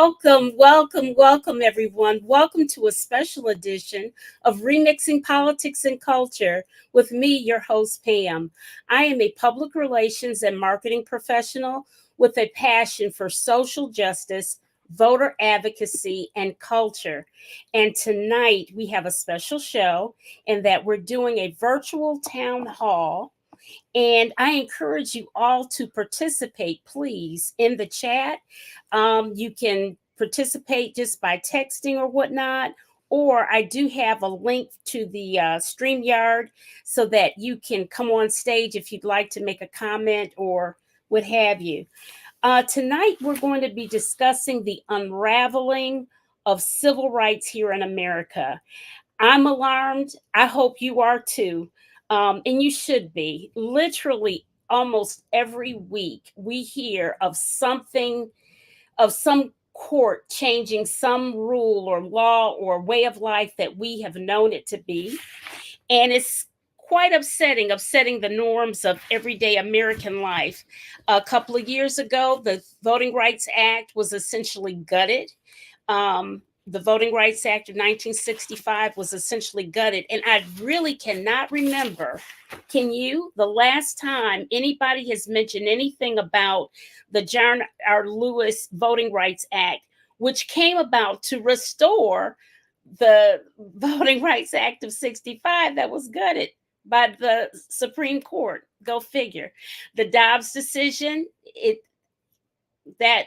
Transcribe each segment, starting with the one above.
Welcome, everyone. Welcome to a special edition of Remixing Politics and Culture with me, your host, Pam. I am a public relations and marketing professional with a passion for social justice, voter advocacy, and culture. And tonight we have a special show in that we're doing a virtual town hall, and I encourage you all to participate, please, in the chat. You can participate just by texting or whatnot. Or I do have a link to the StreamYard so that you can come on stage if you'd like to make a comment or what have you. Tonight, we're going to be discussing the unraveling of civil rights here in America. I'm alarmed. I hope you are too. And you should be. Literally, almost every week, we hear of something, of some court changing some rule or law or way of life that we have known it to be. And it's quite upsetting the norms of everyday American life. A couple of years ago, the Voting Rights Act was essentially gutted. The Voting Rights Act of 1965 was essentially gutted. And I really cannot remember, can you, the last time anybody has mentioned anything about the John R. Lewis Voting Rights Act, which came about to restore the Voting Rights Act of 65 that was gutted by the Supreme Court. Go figure. The Dobbs decision, that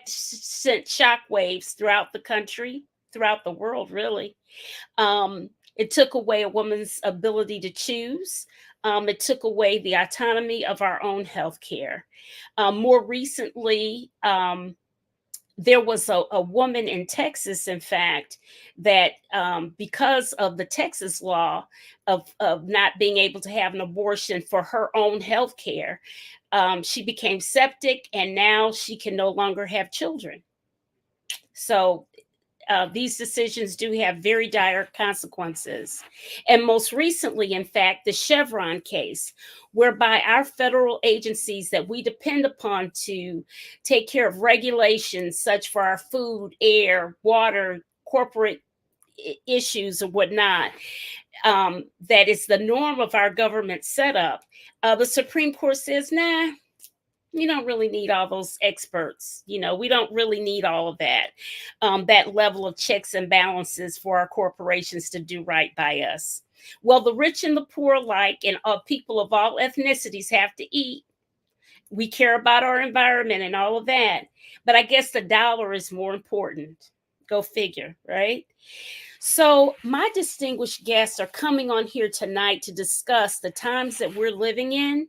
sent shockwaves throughout the country, throughout the world, really. It took away a woman's ability to choose. It took away the autonomy of our own health care. More recently, there was a woman in Texas, in fact, that because of the Texas law of not being able to have an abortion for her own health care, she became septic and now she can no longer have children. So these decisions do have very dire consequences. And most recently, in fact, the Chevron case, whereby our federal agencies that we depend upon to take care of regulations such for our food, air, water, corporate issues or whatnot, that is the norm of our government setup. The Supreme Court says, nah, you don't really need all those experts. We don't really need all of that level of checks and balances for our corporations to do right by us. Well, the rich and the poor alike, and people of all ethnicities have to eat. We care about our environment and all of that. But I guess the dollar is more important. Go figure, right? So my distinguished guests are coming on here tonight to discuss the times that we're living in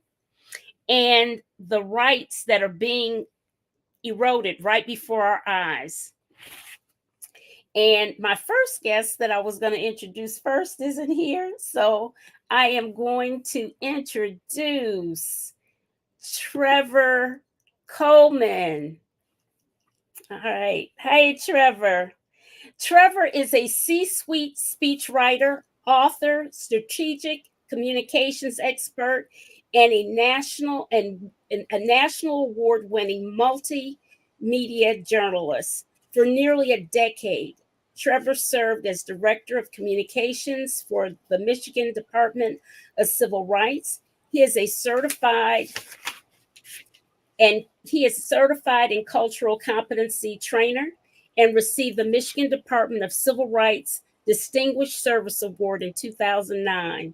and the rights that are being eroded right before our eyes. And my first guest that I was going to introduce first isn't here. So I am going to introduce Trevor Coleman. All right. Hey, Trevor. Trevor is a C-suite speechwriter, author, strategic communications expert, and a national award-winning multimedia journalist. For nearly a decade, Trevor served as director of communications for the Michigan Department of Civil Rights. He is certified in cultural competency trainer and received the Michigan Department of Civil Rights Distinguished Service Award in 2009.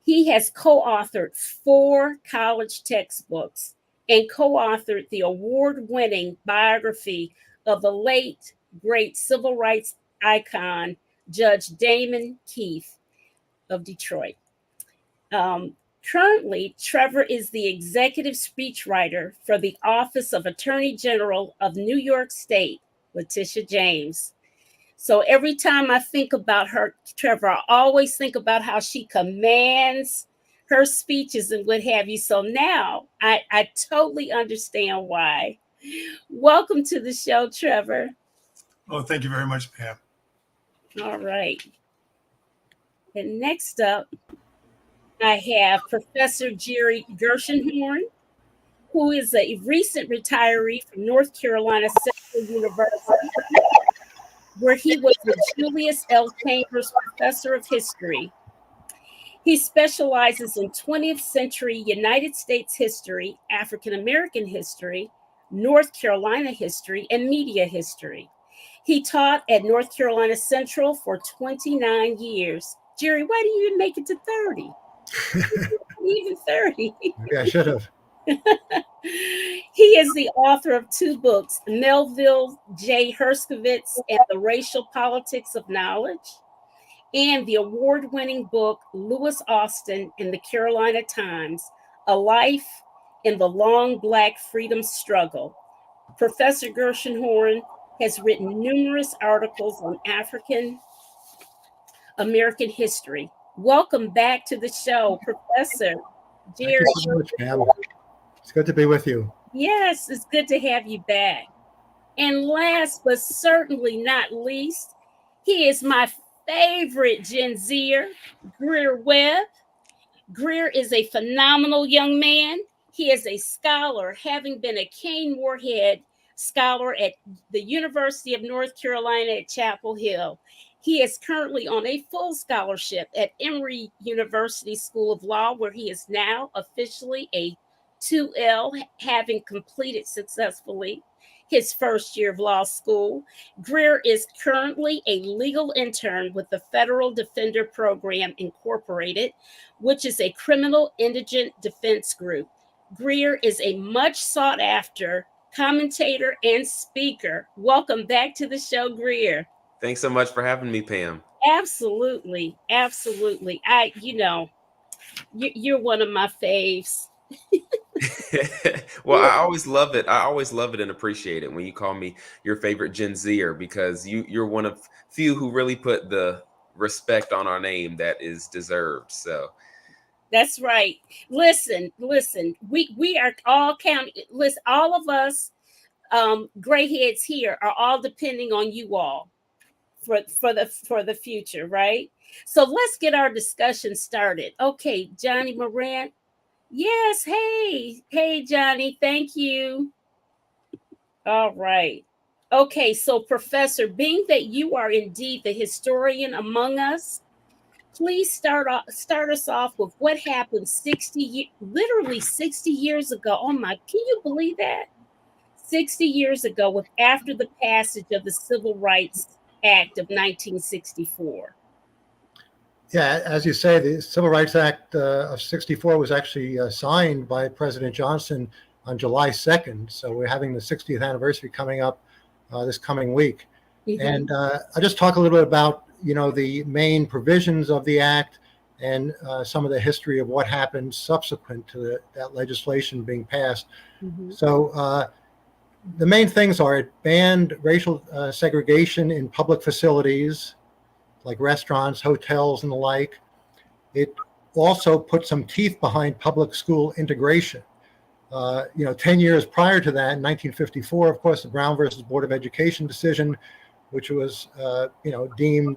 He has co-authored 4 college textbooks and co-authored the award-winning biography of the late, great civil rights icon, Judge Damon Keith of Detroit. Currently, Trevor is the executive speechwriter for the Office of Attorney General of New York State, Letitia James. So every time I think about her, Trevor, I always think about how she commands her speeches and what have you. So now I totally understand why. Welcome to the show, Trevor. Oh, thank you very much, Pam. All right. And next up, I have Professor Jerry Gershenhorn, who is a recent retiree from North Carolina Central University, where he was the Julius L. Chambers Professor of History. He specializes in 20th century United States history, African American history, North Carolina history, and media history. He taught at North Carolina Central for 29 years. Jerry, why do you even make it to 30? Even 30. Maybe I should have. He is the author of 2 books, Melville J. Herskovitz and the Racial Politics of Knowledge, and the award-winning book, Lewis Austin in the Carolina Times, A Life in the Long Black Freedom Struggle. Professor Gershenhorn has written numerous articles on African American history. Welcome back to the show, Professor Jerry. Thank you so much, Pam. It's good to be with you. Yes, it's good to have you back. And last but certainly not least, he is my favorite Gen Zer, Greer Webb. Greer is a phenomenal young man. He is a scholar, having been a Kane Moorhead scholar at the University of North Carolina at Chapel Hill. He is currently on a full scholarship at Emory University School of Law, where he is now officially a 2L, having completed successfully his first year of law school. Greer is currently a legal intern with the Federal Defender Program Incorporated, which is a criminal indigent defense group. Greer is a much sought after commentator and speaker. Welcome back to the show, Greer. Thanks so much for having me, Pam. Absolutely. Absolutely. You're one of my faves. Well, I always love it. I always love it and appreciate it when you call me your favorite Gen Zer, because you're one of few who really put the respect on our name that is deserved. So that's right. Listen. We are all counting. Listen, all of us gray heads here are all depending on you all for the future, right? So let's get our discussion started. Okay, Johnny Morant. Yes, hey, Johnny, thank you. All right. Okay, so Professor, being that you are indeed the historian among us, please start us off with what happened literally 60 years ago. Oh my, can you believe that? 60 years ago, after the passage of the Civil Rights Act of 1964. Yeah, as you say, the Civil Rights Act of 64 was actually signed by President Johnson on July 2nd. So we're having the 60th anniversary coming up this coming week. Mm-hmm. And I'll just talk a little bit about, the main provisions of the act and some of the history of what happened subsequent to that legislation being passed. Mm-hmm. So the main things are it banned racial segregation in public facilities, like restaurants, hotels, and the like. It also put some teeth behind public school integration. 10 years prior to that, in 1954, of course, the Brown versus Board of Education decision, which was, deemed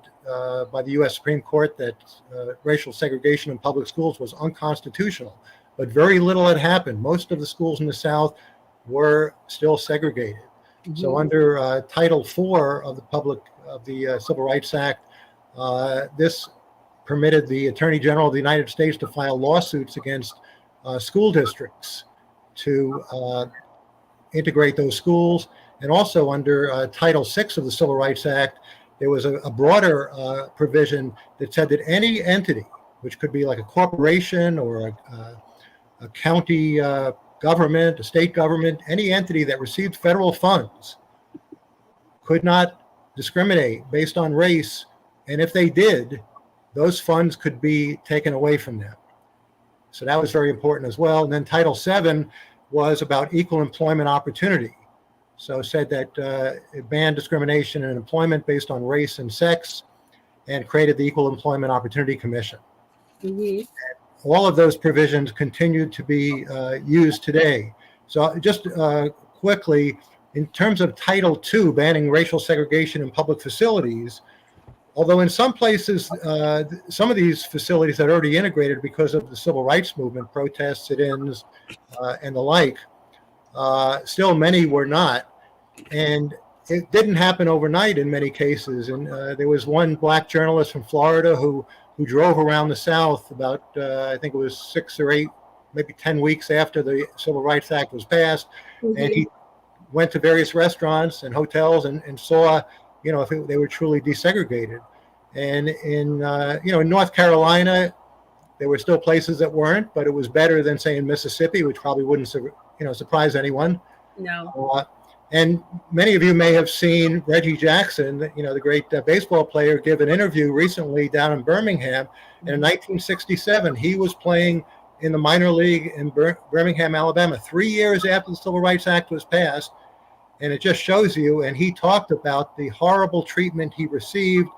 by the U.S. Supreme Court that racial segregation in public schools was unconstitutional. But very little had happened. Most of the schools in the South were still segregated. Mm-hmm. So under Title IV of the Civil Rights Act, this permitted the Attorney General of the United States to file lawsuits against school districts to integrate those schools. And also under Title VI of the Civil Rights Act, there was a broader provision that said that any entity, which could be like a corporation or a county government, a state government, any entity that received federal funds could not discriminate based on race. And if they did, those funds could be taken away from them. So that was very important as well. And then Title VII was about equal employment opportunity. So it said that it banned discrimination in employment based on race and sex and created the Equal Employment Opportunity Commission. Mm-hmm. All of those provisions continued to be used today. So just quickly, in terms of Title II, banning racial segregation in public facilities, although in some places, some of these facilities had already integrated because of the civil rights movement, protests, sit-ins, and the like, Still, many were not. And it didn't happen overnight in many cases. And there was one black journalist from Florida who drove around the South about, I think it was 6 or 8, maybe 10 weeks after the Civil Rights Act was passed. And he went to various restaurants and hotels and saw, if they were truly desegregated. And in, in North Carolina, there were still places that weren't, but it was better than, say, in Mississippi, which probably wouldn't, surprise anyone. No. And many of you may have seen Reggie Jackson, the great baseball player, give an interview recently down in Birmingham. And in 1967, he was playing in the minor league in Birmingham, Alabama, 3 years after the Civil Rights Act was passed. And it just shows you, and he talked about the horrible treatment he received.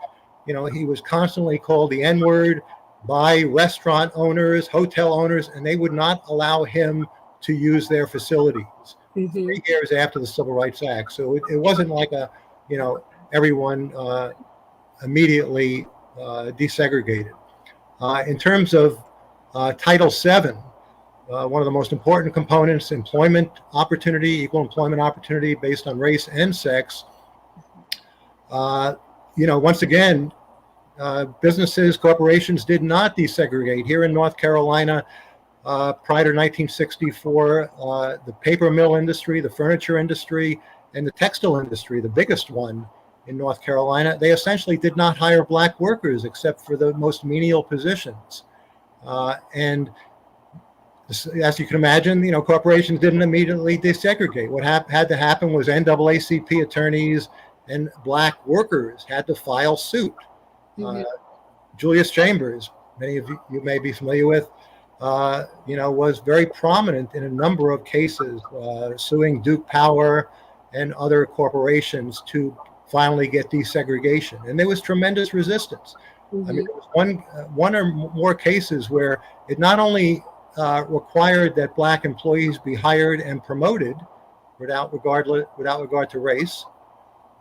He was constantly called the N-word by restaurant owners, hotel owners, and they would not allow him to use their facilities. 3 years after the Civil Rights Act. So it wasn't like everyone immediately desegregated. In terms of Title VII, one of the most important components, employment opportunity, equal employment opportunity based on race and sex. Once again, businesses, corporations did not desegregate. Here in North Carolina, prior to 1964, the paper mill industry, the furniture industry, and the textile industry, the biggest one in North Carolina, they essentially did not hire black workers except for the most menial positions. And as you can imagine, corporations didn't immediately desegregate. What had to happen was NAACP attorneys and black workers had to file suit. Julius Chambers, many of you may be familiar with, was very prominent in a number of cases, suing Duke Power and other corporations to finally get desegregation. And there was tremendous resistance. I mean, there was one or more cases where it not only required that black employees be hired and promoted without regard to race,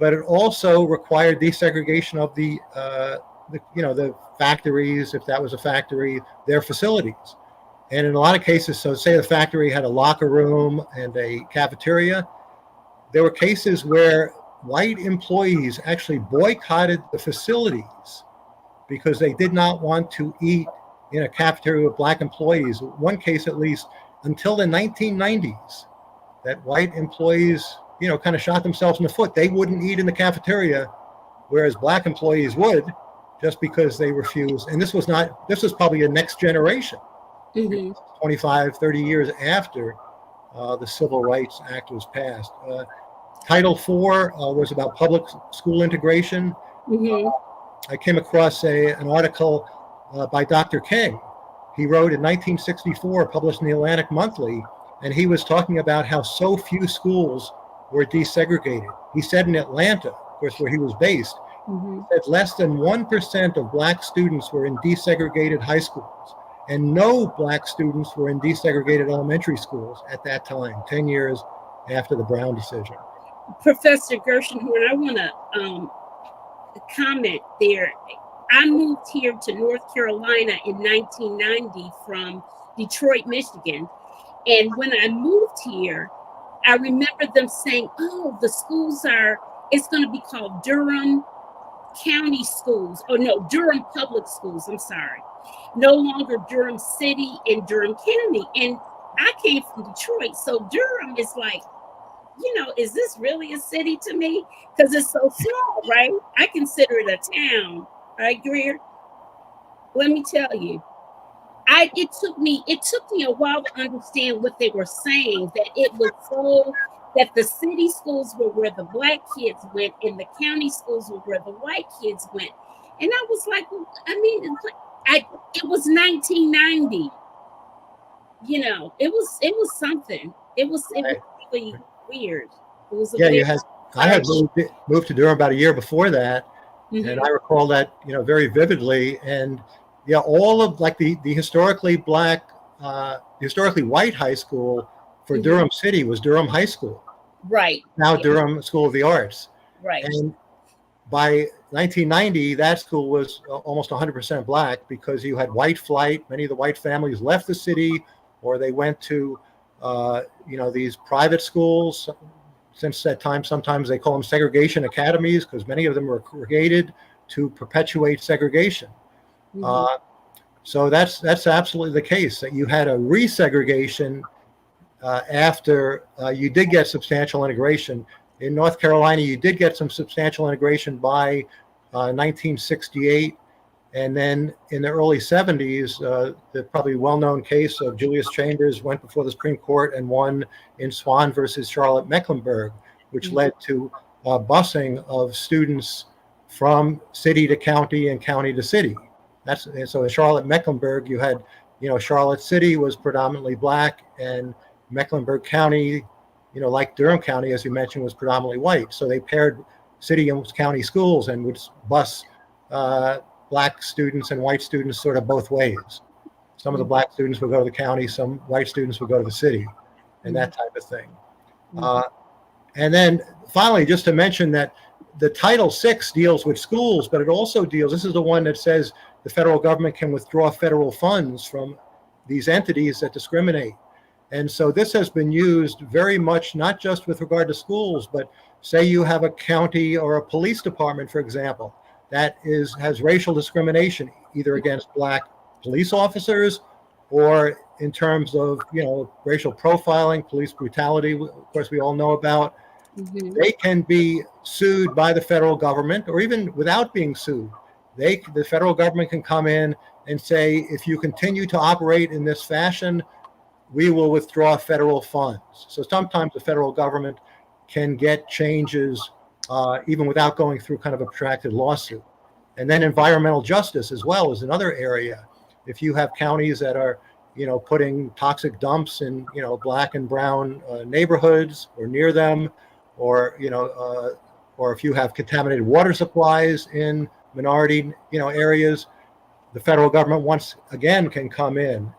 but it also required desegregation of the factories, if that was a factory, their facilities. And in a lot of cases, so say the factory had a locker room and a cafeteria, there were cases where white employees actually boycotted the facilities because they did not want to eat in a cafeteria with black employees. One case, at least, until the 1990s, that white employees, kind of shot themselves in the foot. They wouldn't eat in the cafeteria, whereas black employees would, just because they refused. And this was probably a next generation. 25, 30 years after the Civil Rights Act was passed. Title IV was about public school integration. I came across an article by Dr. King. He wrote in 1964, published in the Atlantic Monthly, and he was talking about how so few schools were desegregated. He said in Atlanta, of course, where he was based, he said less than 1% of black students were in desegregated high schools. And no black students were in desegregated elementary schools at that time, 10 years after the Brown decision. Professor Gershenhorn, I want to comment there. I moved here to North Carolina in 1990 from Detroit, Michigan. And when I moved here, I remember them saying, oh, the schools it's going to be called Durham County Schools. Oh, no, Durham Public Schools. I'm sorry. No longer Durham City and Durham County. And I came from Detroit. So Durham is like, is this really a city to me? Because it's so small, right? I consider it a town, right, Greer? Let me tell you, it took me a while to understand what they were saying, that it was so that the city schools were where the black kids went and the county schools were where the white kids went. And I was like, well, I mean, it was 1990. It was something. It was really weird. It was I had moved to Durham about a year before that, and I recall that very vividly. And all of like the historically black, historically white high school for Durham City was Durham High School. Right. Now Durham School of the Arts. Right. And by 1990, that school was almost 100% black because you had white flight. Many of the white families left the city, or they went to These private schools, since that time, sometimes they call them segregation academies because many of them were created to perpetuate segregation. Mhm. So that's absolutely the case, that you had a resegregation after you did get substantial integration. In North Carolina, you did get some substantial integration by 1968. And then in the early 70s, the probably well-known case of Julius Chambers went before the Supreme Court and won in Swan versus Charlotte Mecklenburg, which Mhm. led to busing of students from city to county and county to city. So in Charlotte Mecklenburg, you had, Charlotte City was predominantly black, and Mecklenburg County, like Durham County, as you mentioned, was predominantly white. So they paired city and county schools and would bus black students and white students sort of both ways. Some of the black students would go to the county, some white students would go to the city, and that type of thing. Mhm. And then finally, just to mention that the Title VI deals with schools, but it also deals, this is the one that says the federal government can withdraw federal funds from these entities that discriminate. And so this has been used very much, not just with regard to schools, but say you have a county or a police department, for example, that has racial discrimination, either against black police officers or in terms of, racial profiling, police brutality, of course, we all know about. Mhm. They can be sued by the federal government, or even without being sued. The federal government can come in and say, if you continue to operate in this fashion, we will withdraw federal funds. So sometimes the federal government can get changes even without going through kind of a protracted lawsuit. And then environmental justice as well is another area. If you have counties that are, putting toxic dumps in, black and brown neighborhoods or near them, or, or if you have contaminated water supplies in minority, areas, the federal government once again can come in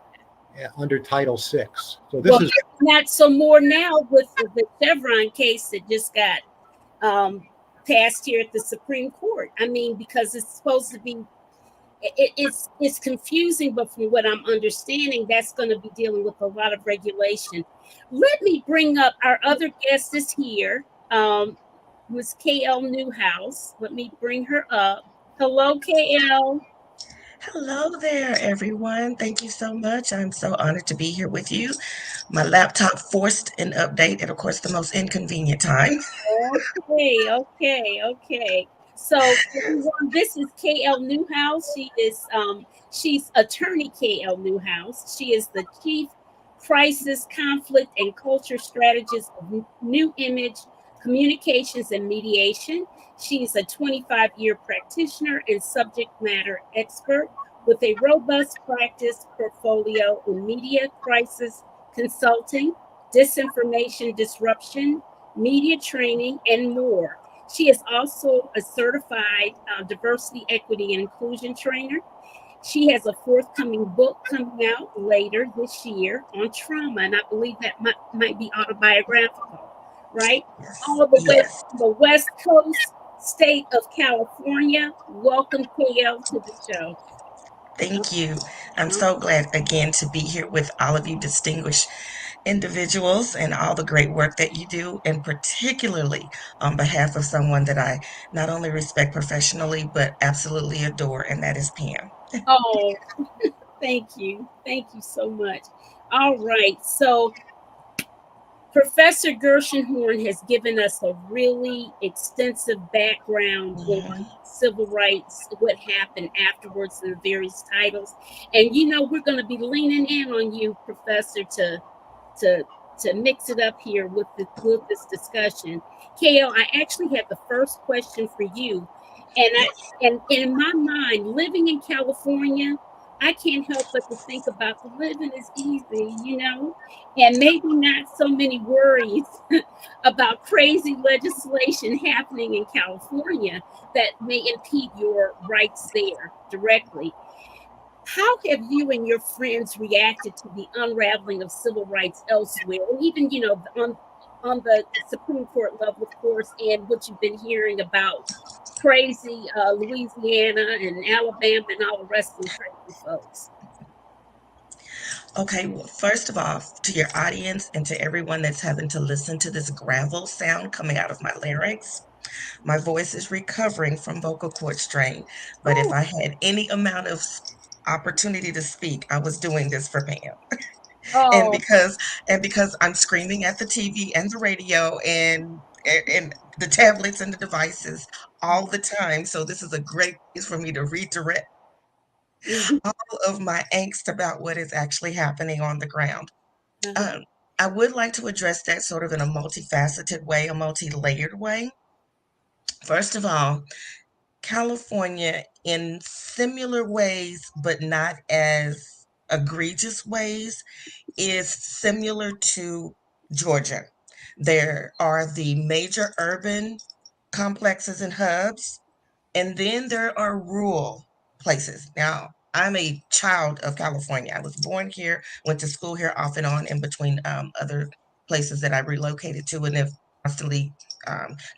under Title VI. So this Well, is not so more now with the Chevron case that just got passed here at the Supreme Court. I mean, because it's supposed to be, it's confusing, but from what I'm understanding, that's going to be dealing with a lot of regulation. Let me bring up our other guest is here, Ms. KL Newhouse. Let me bring her up. Hello, KL. Hello there, everyone. Thank you so much. I'm so honored to be here with you. My laptop forced an update at, of course, the most inconvenient time. Okay. So everyone, this is KL Newhouse. She's attorney KL Newhouse. She is the chief crisis, conflict, and culture strategist of New Image Communications and Mediation. She's a 25-year practitioner and subject matter expert with a robust practice portfolio in media crisis consulting, disinformation disruption, media training, and more. She is also a certified diversity, equity, and inclusion trainer. She has a forthcoming book coming out later this year on trauma, and I believe that might be autobiographical, right? Yes. All the way Yes. from the West Coast state of California. Welcome, KL, to the show. Thank you. I'm so glad again to be here with all of you distinguished individuals and all the great work that you do, and particularly on behalf of someone that I not only respect professionally, but absolutely adore, and that is Pam. Oh, thank you. Thank you so much. All right. So Professor Gershenhorn has given us a really extensive background on Mhm. civil rights, what happened afterwards, and the various titles. And we're going to be leaning in on you, Professor, to mix it up here with this discussion. KL, I actually have the first question for you, and in my mind, living in California, I can't help but to think about the living is easy, and maybe not so many worries about crazy legislation happening in California that may impede your rights there directly. How have you and your friends reacted to the unraveling of civil rights elsewhere, and even on the Supreme Court level, of course, and what you've been hearing about crazy Louisiana and Alabama and all the rest of them crazy folks? Okay, well, first of all, to your audience and to everyone that's having to listen to this gravel sound coming out of my larynx, my voice is recovering from vocal cord strain. But if Oh, I had any amount of opportunity to speak, I was doing this for Pam. And oh, because I'm screaming at the TV and the radio and the tablets and the devices all the time. So this is a great place for me to redirect mhm, all of my angst about what is actually happening on the ground. uh-huh, Um, I would like to address that sort of in a multifaceted way, a multi-layered way. First of all, California, in similar ways, but not as egregious ways, is similar to Georgia. There are the major urban complexes and hubs, and then there are rural places. Now, I'm a child of California. I was born here, went to school here off and on in between other places that I relocated to and have constantly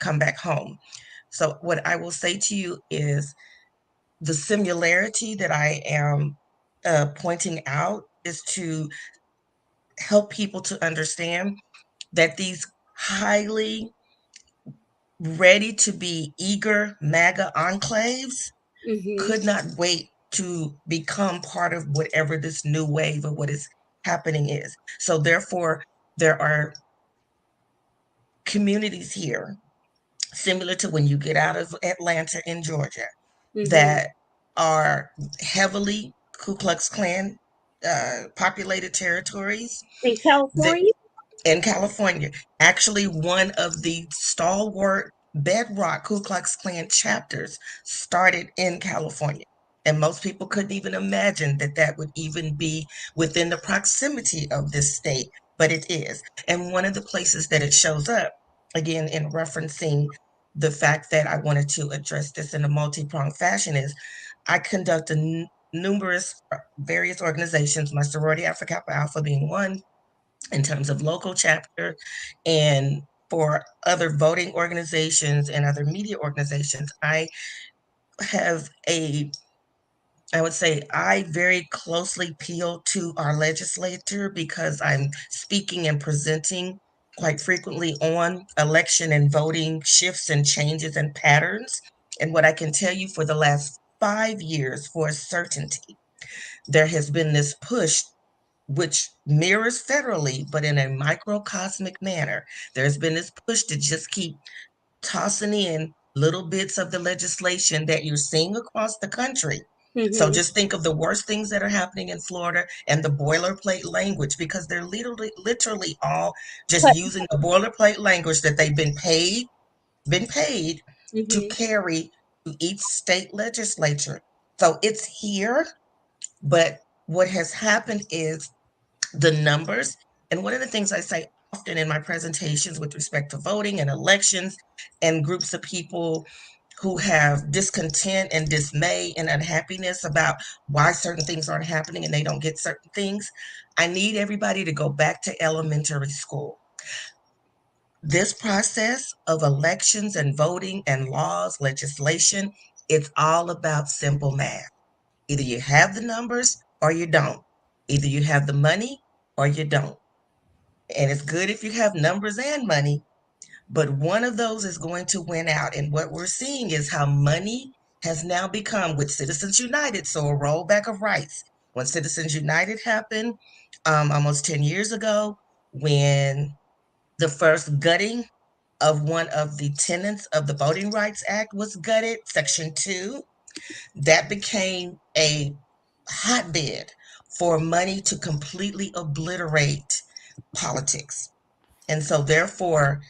come back home. So, what I will say to you is the similarity that I am pointing out is to help people to understand that these highly ready to be eager MAGA enclaves mhm, could not wait to become part of whatever this new wave of what is happening is. So, therefore, there are communities here, similar to when you get out of Atlanta in Georgia, mhm. that are heavily Ku Klux Klan populated territories. In That California? in California. Actually, one of the stalwart bedrock Ku Klux Klan chapters started in California. And most people couldn't even imagine that that would even be within the proximity of this state, but it is. And one of the places that it shows up, again, in referencing the fact that I wanted to address this in a multi-pronged fashion, is I conduct numerous various organizations, my sorority Alpha Kappa Alpha being one, in terms of local chapter, and for other voting organizations and other media organizations. Have a I would say I very closely peel to our legislature because I'm speaking and presenting quite frequently on election and voting shifts and changes and patterns. And what I can tell you, for the last 5 years, for certainty, there has been this push which mirrors federally, but in a microcosmic manner. There's been this push to just keep tossing in little bits of the legislation that you're seeing across the country. So Mhm. just think of the worst things that are happening in Florida and the boilerplate language, because they're literally all just But using the boilerplate language that they've been paid to mhm, carry to each state legislature. So it's here, but what has happened is the numbers. And one of the things I say often in my presentations with respect to voting and elections and groups of people who have discontent and dismay and unhappiness about why certain things aren't happening and they don't get certain things, I need everybody to go back to elementary school. This process of elections and voting and laws, legislation, it's all about simple math. Either you have the numbers or you don't. Either you have the money or you don't. And it's good if you have numbers and money, but one of those is going to win out. And what we're seeing is how money has now become, with Citizens United, so a rollback of rights. When Citizens United happened almost 10 years ago, when the first gutting of one of the tenets of the Voting Rights Act was gutted, Section 2, that became a hotbed for money to completely obliterate politics. And so, therefore,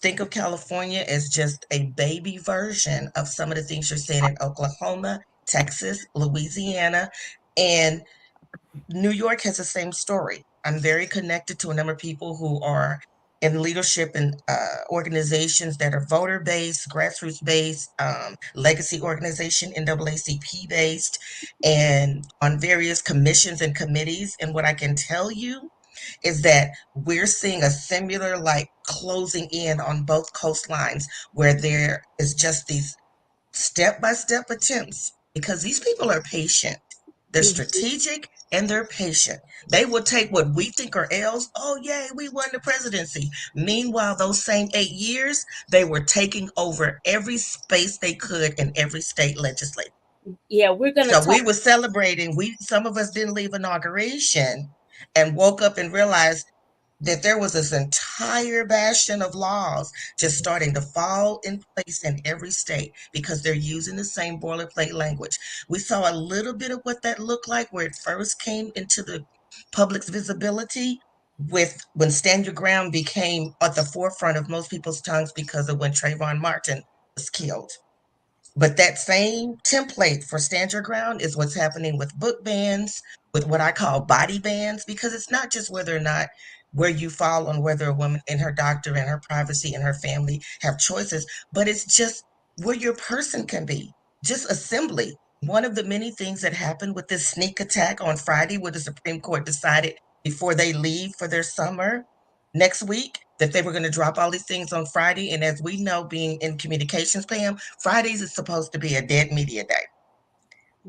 think of California as just a baby version of some of the things you're seeing in Oklahoma, Texas, Louisiana, and New York has the same story. I'm very connected to a number of people who are in leadership in organizations that are voter based, grassroots based, legacy organization, NAACP based, and on various commissions and committees. And what I can tell you is that we're seeing a similar like closing in on both coastlines, where there is just these step by step attempts, because these people are patient. They're Mhm. strategic and they're patient. They will take what we think are L's. Oh, yay, we won the presidency. Meanwhile, those same 8 years, they were taking over every space they could in every state legislature. Yeah, we're going to So talk. we were celebrating. Some of us didn't leave inauguration and woke up and realized that there was this entire bastion of laws just starting to fall in place in every state because they're using the same boilerplate language. We saw a little bit of what that looked like where it first came into the public's visibility with when Stand Your Ground became at the forefront of most people's tongues because of when Trayvon Martin was killed. But that same template for Stand Your Ground is what's happening with book bans, with what I call body bans, because it's not just whether or not where you fall on whether a woman and her doctor and her privacy and her family have choices, but it's just where your person can be. Just assembly. One of the many things that happened with this sneak attack on Friday, where the Supreme Court decided before they leave for their summer next week that they were going to drop all these things on Friday. And as we know, being in communications, Pam, Fridays is supposed to be a dead media day.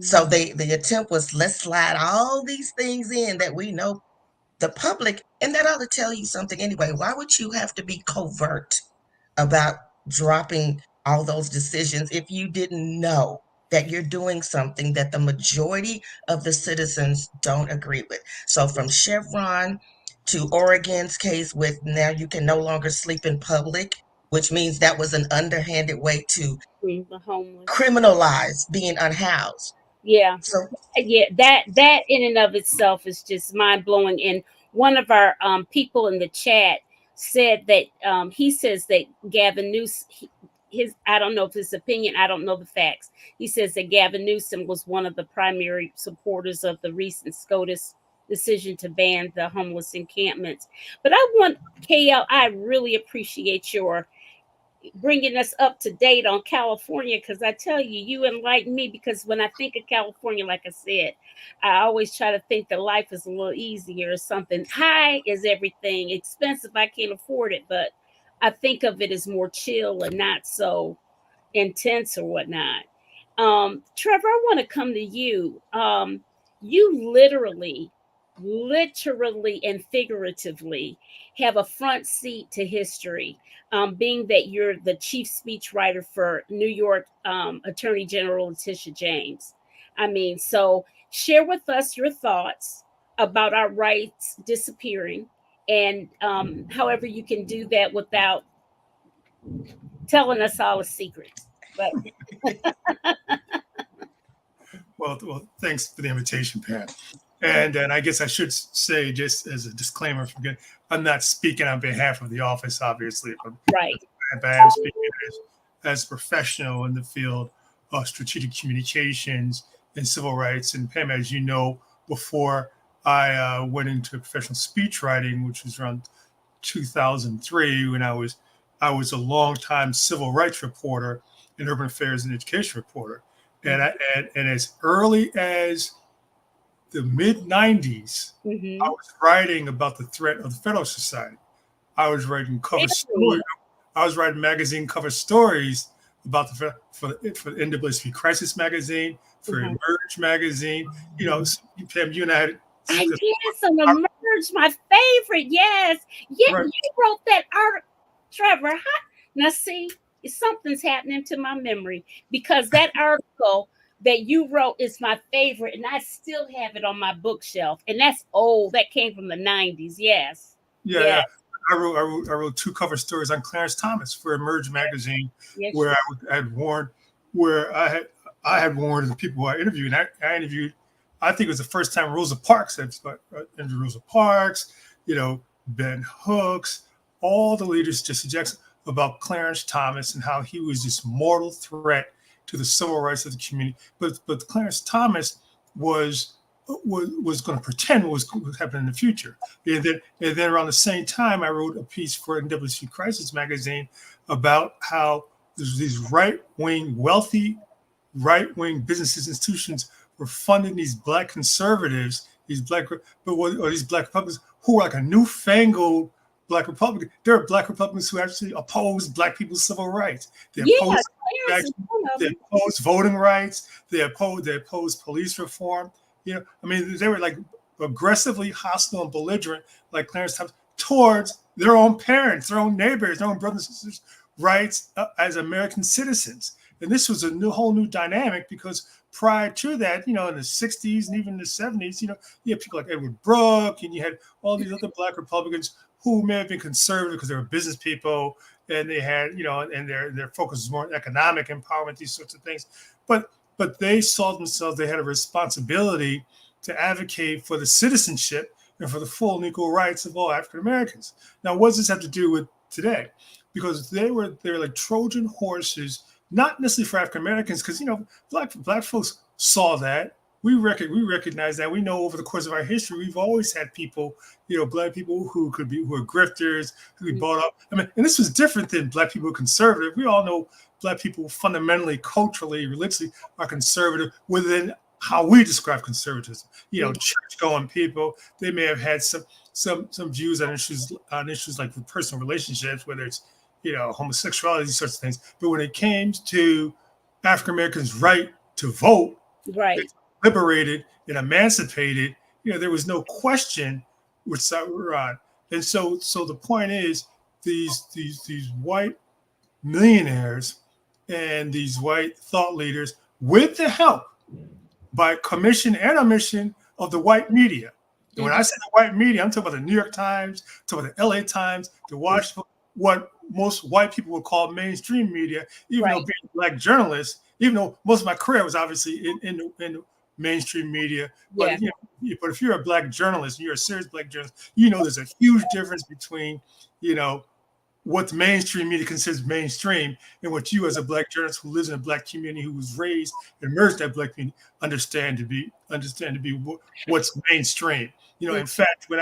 So the attempt was let's slide all these things in that we know the public, and that ought to tell you something anyway. Why would you have to be covert about dropping all those decisions if you didn't know that you're doing something that the majority of the citizens don't agree with? So from Chevron to Oregon's case with now you can no longer sleep in public, which means that was an underhanded way to The homeless. criminalize being unhoused. Yeah. So Yeah, that in and of itself is just mind blowing. And one of our people in the chat said that he says that Gavin Newsom, his I don't know if his opinion, I don't know the facts. He says that Gavin Newsom was one of the primary supporters of the recent SCOTUS decision to ban the homeless encampments. But I want KL, I really appreciate your bringing us up to date on California, because I tell you, you enlighten me. Because when I think of California, like I said, I always try to think that life is a little easier or something. High is everything, expensive, I can't afford it, but I think of it as more chill and not so intense or whatnot. Trevor, I want to come to you. You literally and figuratively have a front seat to history, being that you're the chief speechwriter for New York Attorney General Letitia James. I mean, so share with us your thoughts about our rights disappearing, and however you can do that without telling us all the secrets. But Well, thanks for the invitation, Pat. And I guess I should say, just as a disclaimer, I'm not speaking on behalf of the office, obviously, but right. I am speaking as a professional in the field of strategic communications and civil rights. And Pam, as you know, before I went into professional speech writing, which was around 2003, when I was a longtime civil rights reporter and urban affairs and education reporter. And as early as the mid 90s, I was writing about the threat of the Federalist Society. I was writing cover stories. I was writing magazine cover stories about for the NAACP Crisis magazine, for Emerge magazine. You know, Pam, you and I had. Yes, and Emerge, my favorite. Yes, yeah, Right. you wrote that article, Trevor. Now, see, something's happening to my memory, because that article that you wrote is my favorite, and I still have it on my bookshelf. And that's old. That came from the 90s. Yes. Yeah. I wrote two cover stories on Clarence Thomas for Emerge magazine, where I had warned the people I interviewed. And I interviewed, I think it was the first time Rosa Parks interviewed Rosa Parks, Ben Hooks, all the leaders, Jesse Jackson, about Clarence Thomas and how he was this mortal threat to the civil rights of the community. But Clarence Thomas was going to pretend what was happening in the future. And then around the same time, I wrote a piece for NAACP Crisis magazine about how these wealthy right-wing business institutions were funding these black conservatives, these black Republicans who are like a newfangled black Republican. There are black Republicans who actually oppose black people's civil rights. They oppose voting rights. They oppose police reform. I mean, they were like aggressively hostile and belligerent, like Clarence Thomas, towards their own parents, their own neighbors, their own brothers and sisters' rights as American citizens. And this was a whole new dynamic because prior to that, in the 60s and even the 70s, you had people like Edward Brooke, and you had all these other Black Republicans who may have been conservative because they were business people, and they had, and their focus was more on economic empowerment, these sorts of things. But they saw themselves, they had a responsibility to advocate for the citizenship and for the full and equal rights of all African Americans. Now, what does this have to do with today? Because they're like Trojan horses, not necessarily for African Americans, because black folks saw that. We recognize that. We know over the course of our history, we've always had people, Black people who are grifters, who be bought up. I mean, and this was different than Black people who are conservative. We all know Black people fundamentally, culturally, religiously are conservative within how we describe conservatism. Church-going people. They may have had some views on issues like personal relationships, whether it's homosexuality, these sorts of things. But when it came to African Americans' right to vote, right, liberated and emancipated, there was no question which side we were on. And so the point is, these white millionaires and these white thought leaders, with the help by commission and omission of the white media. And when I say the white media, I'm talking about the New York Times, I'm talking about the LA Times, the Washington, what most white people would call mainstream media, even though being a Black journalist, even though most of my career was obviously in the mainstream media. But, but if you're a Black journalist, you're a serious Black journalist, there's a huge difference between, what the mainstream media considers mainstream and what you as a Black journalist who lives in a Black community, who was raised and immersed in that Black community, understand to be what's mainstream. In fact, when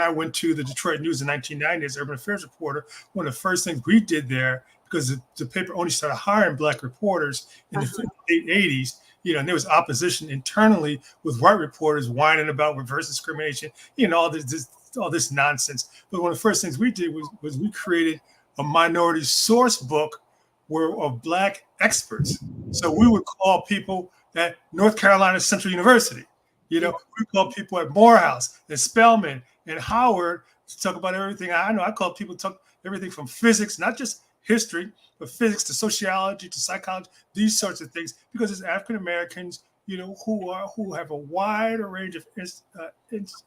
I went to the Detroit News in 1990 as urban affairs reporter, one of the first things we did there, because the paper only started hiring Black reporters in the late 80s, and there was opposition internally with white reporters whining about reverse discrimination, all this nonsense. But one of the first things we did was we created a minority source book of Black experts. So we would call people at North Carolina Central University. We call people at Morehouse and Spelman and Howard to talk about everything. I know I call people talk everything from physics, not just history, but physics to sociology to psychology, these sorts of things, because it's African Americans, who have a wider range of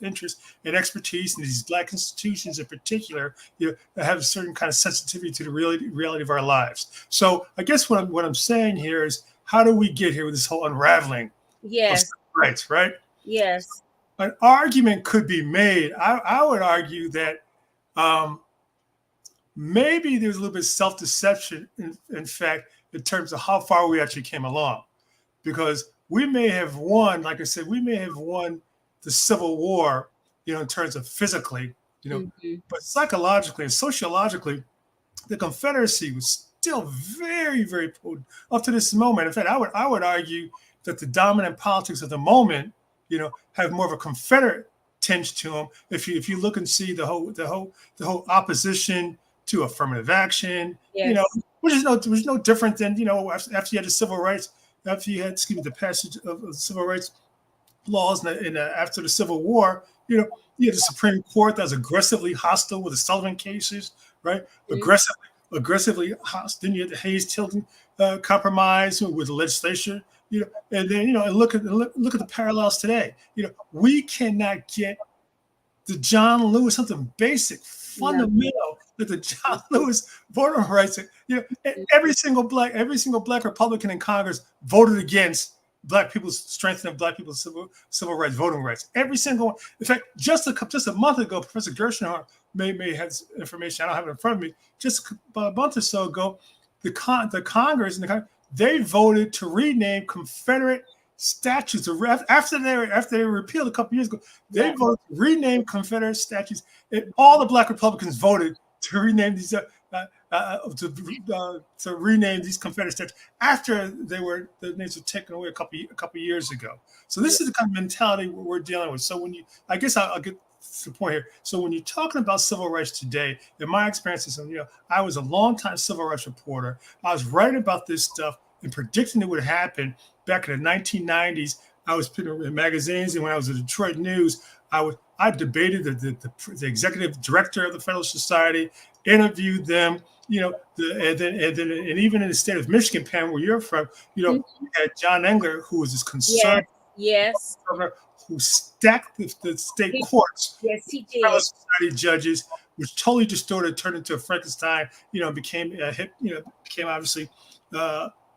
interest and expertise in these Black institutions in particular, that have a certain kind of sensitivity to the reality of our lives. So I guess what I'm saying here is, how do we get here with this whole unraveling? Yes. Of rights, right? Yes. An argument could be made. I would argue that maybe there's a little bit of self-deception, in fact, in terms of how far we actually came along. Because we may have won, like I said, we may have won the Civil War, in terms of physically, but psychologically and sociologically, the Confederacy was still very, very potent up to this moment. In fact, I would argue that the dominant politics of the moment, have more of a Confederate tinge to them. If you look and see the whole opposition to affirmative action, which is no different than after you had the civil rights. After you had, the passage of the civil rights laws after the Civil War, you had the Supreme Court that was aggressively hostile with the Sullivan cases, right? Aggressively hostile. Then you had the Hayes-Tilton compromise with the legislature, and then and look at the parallels today. We cannot get the John Lewis, something basic, fundamental, that the John Lewis voting rights. Every single black Republican in Congress voted against Black people's strengthening of Black people's civil rights, voting rights. Every single one. In fact, just a month ago, Professor Gershenhart may have information. I don't have it in front of me. Just about a month or so ago, the Congress they voted to rename Confederate statues after they were repealed a couple years ago. They voted to rename Confederate statues, and all the Black Republicans voted to rename these to rename these Confederate statues after the names were taken away a couple years ago. So this is the kind of mentality we're dealing with. So I'll get to the point here. So when you're talking about civil rights today, in my experiences, I was a longtime civil rights reporter. I was writing about this stuff and predicting it would happen back in the 1990s. I was putting in magazines, and when I was at Detroit News, I debated the executive director of the Federal Society, interviewed them, and even in the state of Michigan, Pam, where you're from, Mhm. you had John Engler, who was this Yes, conservative yes, governor who stacked the state he, courts, yes, he Federal did. Society judges, which totally distorted, turned into a Frankenstein, became a hit, became obviously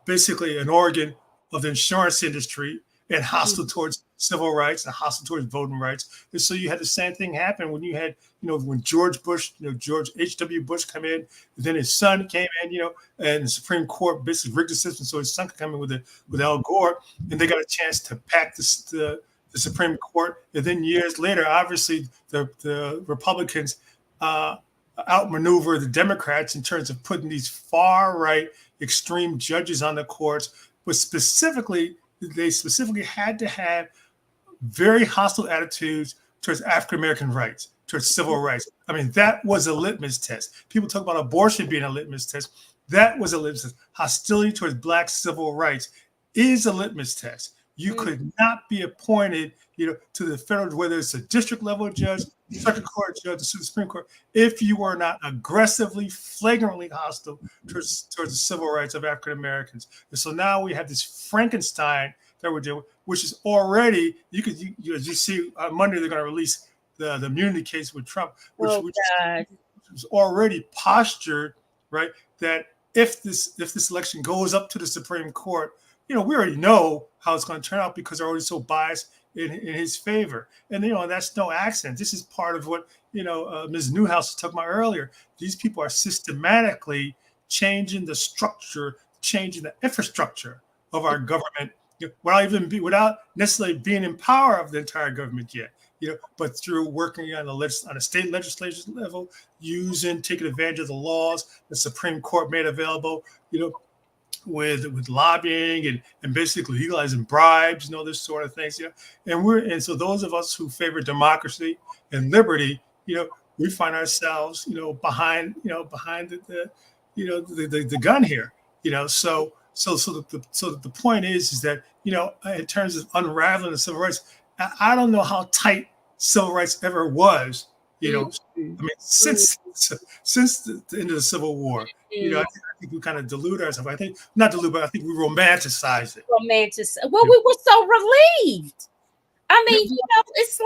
basically an organ of the insurance industry and hostile towards civil rights and hostile towards voting rights. And so you had the same thing happen when you had, when George Bush, George H.W. Bush come in, then his son came in, and the Supreme Court basically rigged the system so his son could come in with Al Gore, and they got a chance to pack the Supreme Court. And then years later, obviously, the Republicans outmaneuver the Democrats in terms of putting these far right extreme judges on the courts, but they specifically had to have very hostile attitudes towards African American rights, towards civil rights. I mean, that was a litmus test. People talk about abortion being a litmus test. That was a litmus test. Hostility towards Black civil rights is a litmus test. You could not be appointed, to the federal, whether it's a district level judge, circuit court judge, the Supreme Court, if you were not aggressively, flagrantly hostile towards the civil rights of African Americans. And so now we have this Frankenstein that we're dealing with, which is already, as you see on Monday, they're going to release the immunity case with Trump, which was already postured, right? That if this election goes up to the Supreme Court, we already know how it's going to turn out because they're already so biased in his favor. And, that's no accident. This is part of what, Ms. Newhouse was talking about earlier. These people are systematically changing the structure, changing the infrastructure of our government without necessarily being in power of the entire government yet, but through working on a state legislature level, taking advantage of the laws the Supreme Court made available, with lobbying and basically legalizing bribes and all this sort of things. And so those of us who favor democracy and liberty, we find ourselves, behind the gun here. So the point is that, in terms of unraveling the civil rights, I don't know how tight civil rights ever was, I mean, since the end of the Civil War, I think we kind of delude ourselves. I think not delude, but I think we romanticize it. Well, we were so relieved. I mean, it's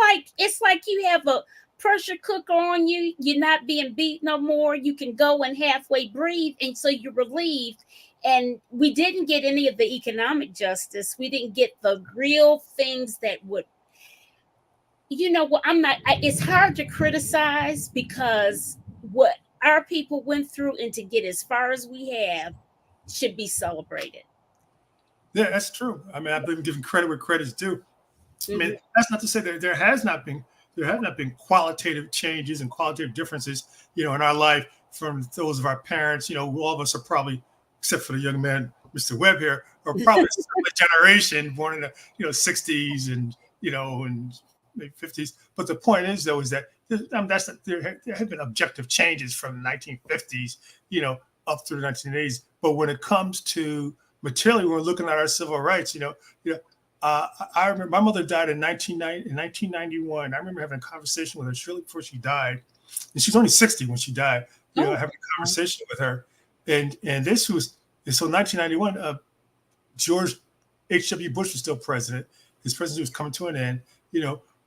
like you have a pressure cooker on you. You're not being beat no more. You can go and halfway breathe, and so you're relieved. And we didn't get any of the economic justice. We didn't get the real things that would. It's hard to criticize because what our people went through and to get as far as we have should be celebrated. Yeah, that's true. I mean, I believe in giving credit where credit's due. I mean, that's not to say that there have not been qualitative changes and qualitative differences, in our life from those of our parents. All of us are probably, except for the young man, Mr. Webb here, are probably a generation born in the 60s and and maybe 50s. But the point is, though, is that there have been objective changes from the 1950s, up through the 1980s. But when it comes to materially, when we're looking at our civil rights, I remember my mother died in 1991. I remember having a conversation with her shortly before she died, and she was only 60 when she died. Having a conversation with her, and this was so 1991. George H.W. Bush was still president. His presidency was coming to an end,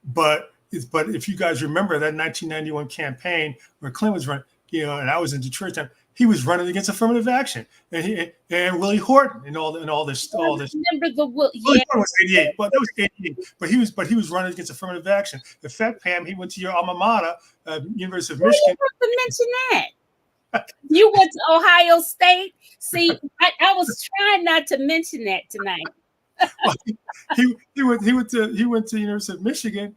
But if you guys remember that 1991 campaign where Clinton was running, and I was in Detroit at the time, he was running against affirmative action, and Willie Horton and all this. Remember Willie Horton was 88. Well, that was 88, but he was running against affirmative action. In fact, Pam, he went to your alma mater, University of Michigan. You have to mention that. You went to Ohio State. See, I was trying not to mention that tonight. Well, he went to the University of Michigan,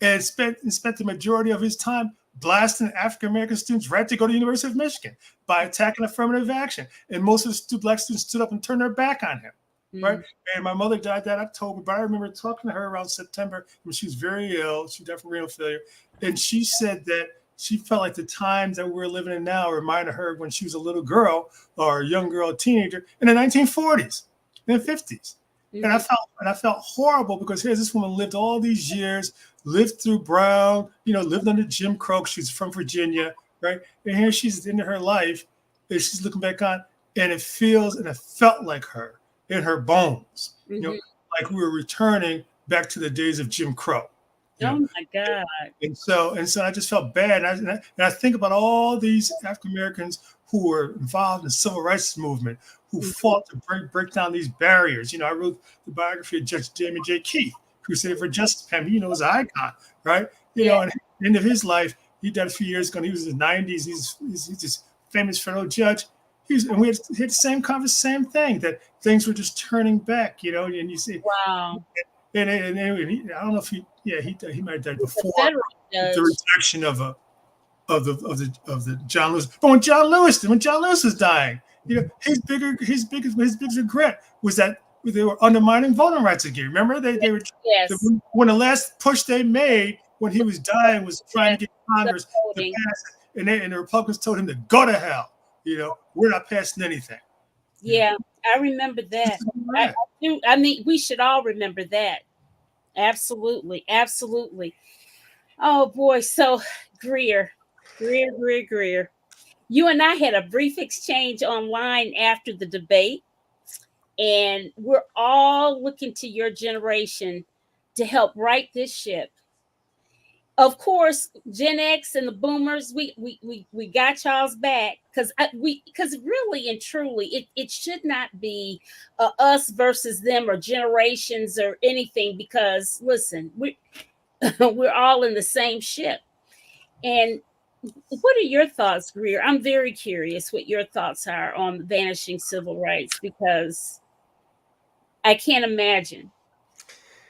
and spent the majority of his time blasting African American students right to go to the University of Michigan by attacking affirmative action. And most of the Black students stood up and turned their back on him. Right. And my mother died that October, but I remember talking to her around September when she was very ill. She died from renal failure. And she said that she felt like the times that we're living in now reminded her when she was a little girl or a young girl, a teenager in the 1940s and 50s. And I felt horrible because here's this woman lived all these years, lived through Brown, lived under Jim Crow. She's from Virginia, right? And here she's into her life, and she's looking back on, and it felt like her in her bones, like we were returning back to the days of Jim Crow. Oh my God! And so I just felt bad, and I think about all these African Americans who were involved in the civil rights movement, who fought to break down these barriers. I wrote the biography of Judge Damon J. Keith, Crusader for Justice. Was an icon, right? And at the end of his life, he died a few years ago. He was in his 90s. He's this famous federal judge. And we had the same thing, that things were just turning back, and you see, wow. And I don't know if he might have died before the rejection of the John Lewis. But when John Lewis was dying, his biggest regret was that they were undermining voting rights again. Remember, they were when the last push they made when he was dying was trying to get Congress to pass it, and the Republicans told him to go to hell. We're not passing anything. Yeah, I remember that. I do. I mean, we should all remember that. Absolutely. Oh boy. So Greer. You and I had a brief exchange online after the debate, and we're all looking to your generation to help right this ship. Of course, Gen X and the boomers, we got y'all's back, because really and truly, it should not be us versus them or generations or anything, because listen, we're all in the same ship. And what are your thoughts, Greer? I'm very curious what your thoughts are on vanishing civil rights, because I can't imagine.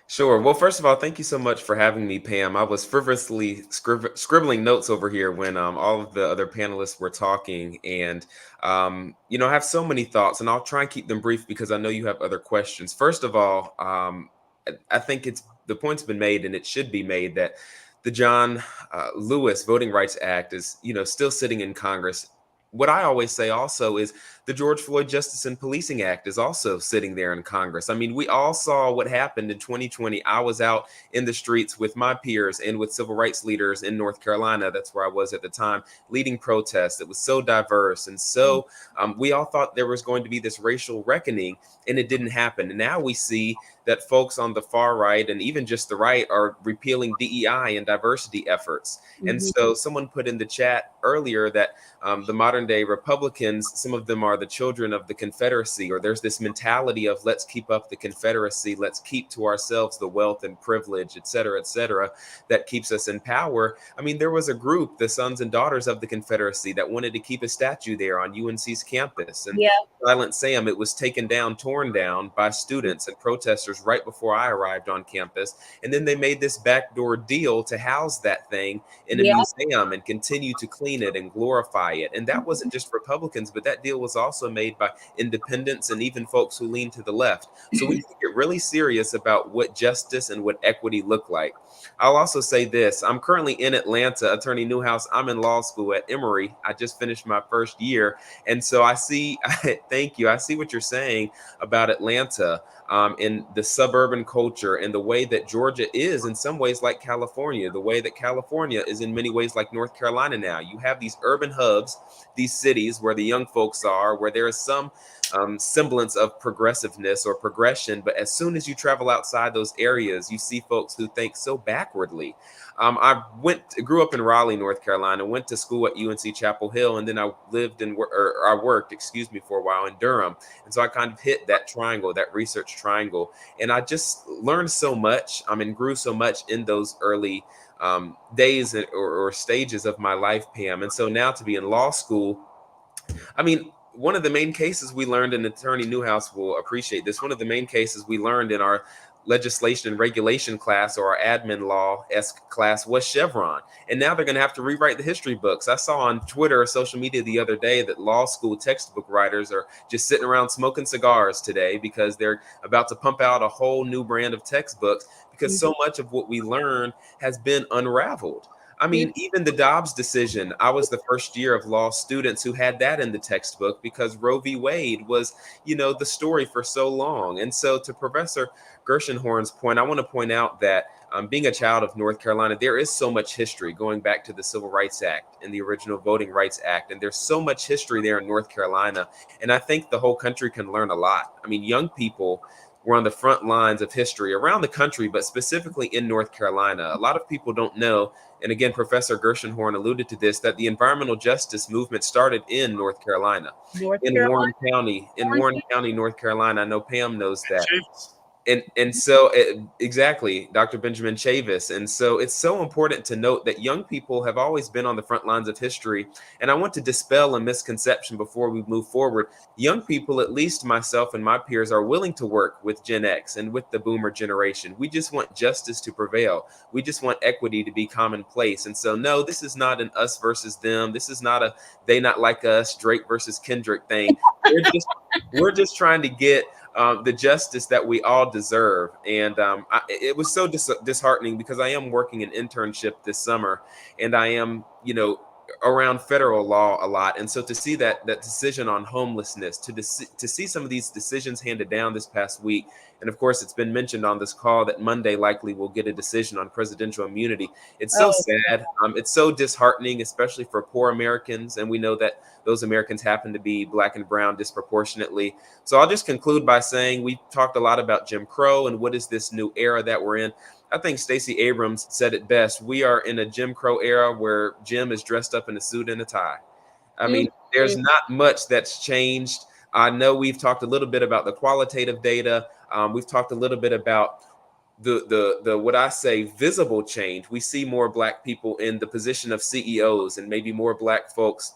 Sure. Well, first of all, thank you so much for having me, Pam. I was frivolously scribbling notes over here when all of the other panelists were talking. And, I have so many thoughts, and I'll try and keep them brief because I know you have other questions. First of all, I think the point's been made, and it should be made, that the John Lewis Voting Rights Act is, still sitting in Congress. What I always say also is the George Floyd Justice and Policing Act is also sitting there in Congress. I mean, we all saw what happened in 2020. I was out in the streets with my peers and with civil rights leaders in North Carolina. That's where I was at the time, leading protests. It was so diverse. And so we all thought there was going to be this racial reckoning, and it didn't happen. And now we see that folks on the far right and even just the right are repealing DEI and diversity efforts. And so someone put in the chat earlier that the modern day Republicans, some of them are the children of the Confederacy, or there's this mentality of let's keep up the Confederacy, let's keep to ourselves the wealth and privilege, et cetera, that keeps us in power. I mean, there was a group, the Sons and Daughters of the Confederacy, that wanted to keep a statue there on UNC's campus. And Silent Sam, it was torn down by students and protesters right before I arrived on campus. And then they made this backdoor deal to house that thing in a museum and continue to clean it and glorify it. And that wasn't just Republicans, but that deal was also made by independents and even folks who lean to the left. So we need to get really serious about what justice and what equity look like. I'll also say this. I'm currently in Atlanta, Attorney Newhouse. I'm in law school at Emory. I just finished my first year. And so I see, thank you. I see what you're saying about Atlanta. In the suburban culture and the way that Georgia is in some ways like California, the way that California is in many ways like North Carolina now. You have these urban hubs, these cities where the young folks are, where there is some semblance of progressiveness or progression. But as soon as you travel outside those areas, you see folks who think so backwardly. I grew up in Raleigh, North Carolina, went to school at UNC Chapel Hill, and then I worked, for a while in Durham. And so I kind of hit that triangle, that research triangle. And I just learned so much, and grew so much in those early days or stages of my life, Pam. And so now to be in law school, one of the main cases we learned, and Attorney Newhouse will appreciate this, one of the main cases we learned in our legislation and regulation class, or our admin law-esque class, was Chevron. And now they're going to have to rewrite the history books. I saw on Twitter or social media the other day that law school textbook writers are just sitting around smoking cigars today because they're about to pump out a whole new brand of textbooks, because so much of what we learn has been unraveled. I mean, even the Dobbs decision, I was the first year of law students who had that in the textbook because Roe v. Wade was, the story for so long. And so to Professor Gershenhorn's point, I want to point out that being a child of North Carolina, there is so much history going back to the Civil Rights Act and the original Voting Rights Act. And there's so much history there in North Carolina. And I think the whole country can learn a lot. I mean, young people were on the front lines of history around the country, but specifically in North Carolina. A lot of people don't know, and again, Professor Gershenhorn alluded to this, that the environmental justice movement started in North Carolina, North in Carolina. Warren County, North Carolina. I know Pam knows that. Chavis. And so exactly, Dr. Benjamin Chavis. And so it's so important to note that young people have always been on the front lines of history. And I want to dispel a misconception before we move forward. Young people, at least myself and my peers, are willing to work with Gen X and with the boomer generation. We just want justice to prevail. We just want equity to be commonplace. And so, no, this is not an us versus them. This is not a they not like us, Drake versus Kendrick thing. We're just trying to get the justice that we all deserve. And it was so disheartening because I am working an internship this summer, and I am, around federal law a lot. And so to see that decision on homelessness, to see some of these decisions handed down this past week, and of course, it's been mentioned on this call that Monday likely will get a decision on presidential immunity. It's so sad. It's so disheartening, especially for poor Americans. And we know that those Americans happen to be Black and brown disproportionately. So I'll just conclude by saying we talked a lot about Jim Crow and what is this new era that we're in. I think Stacey Abrams said it best. We are in a Jim Crow era where Jim is dressed up in a suit and a tie. I mean, there's not much that's changed. I know we've talked a little bit about the qualitative data. We've talked a little bit about the what I say visible change. We see more Black people in the position of CEOs and maybe more Black folks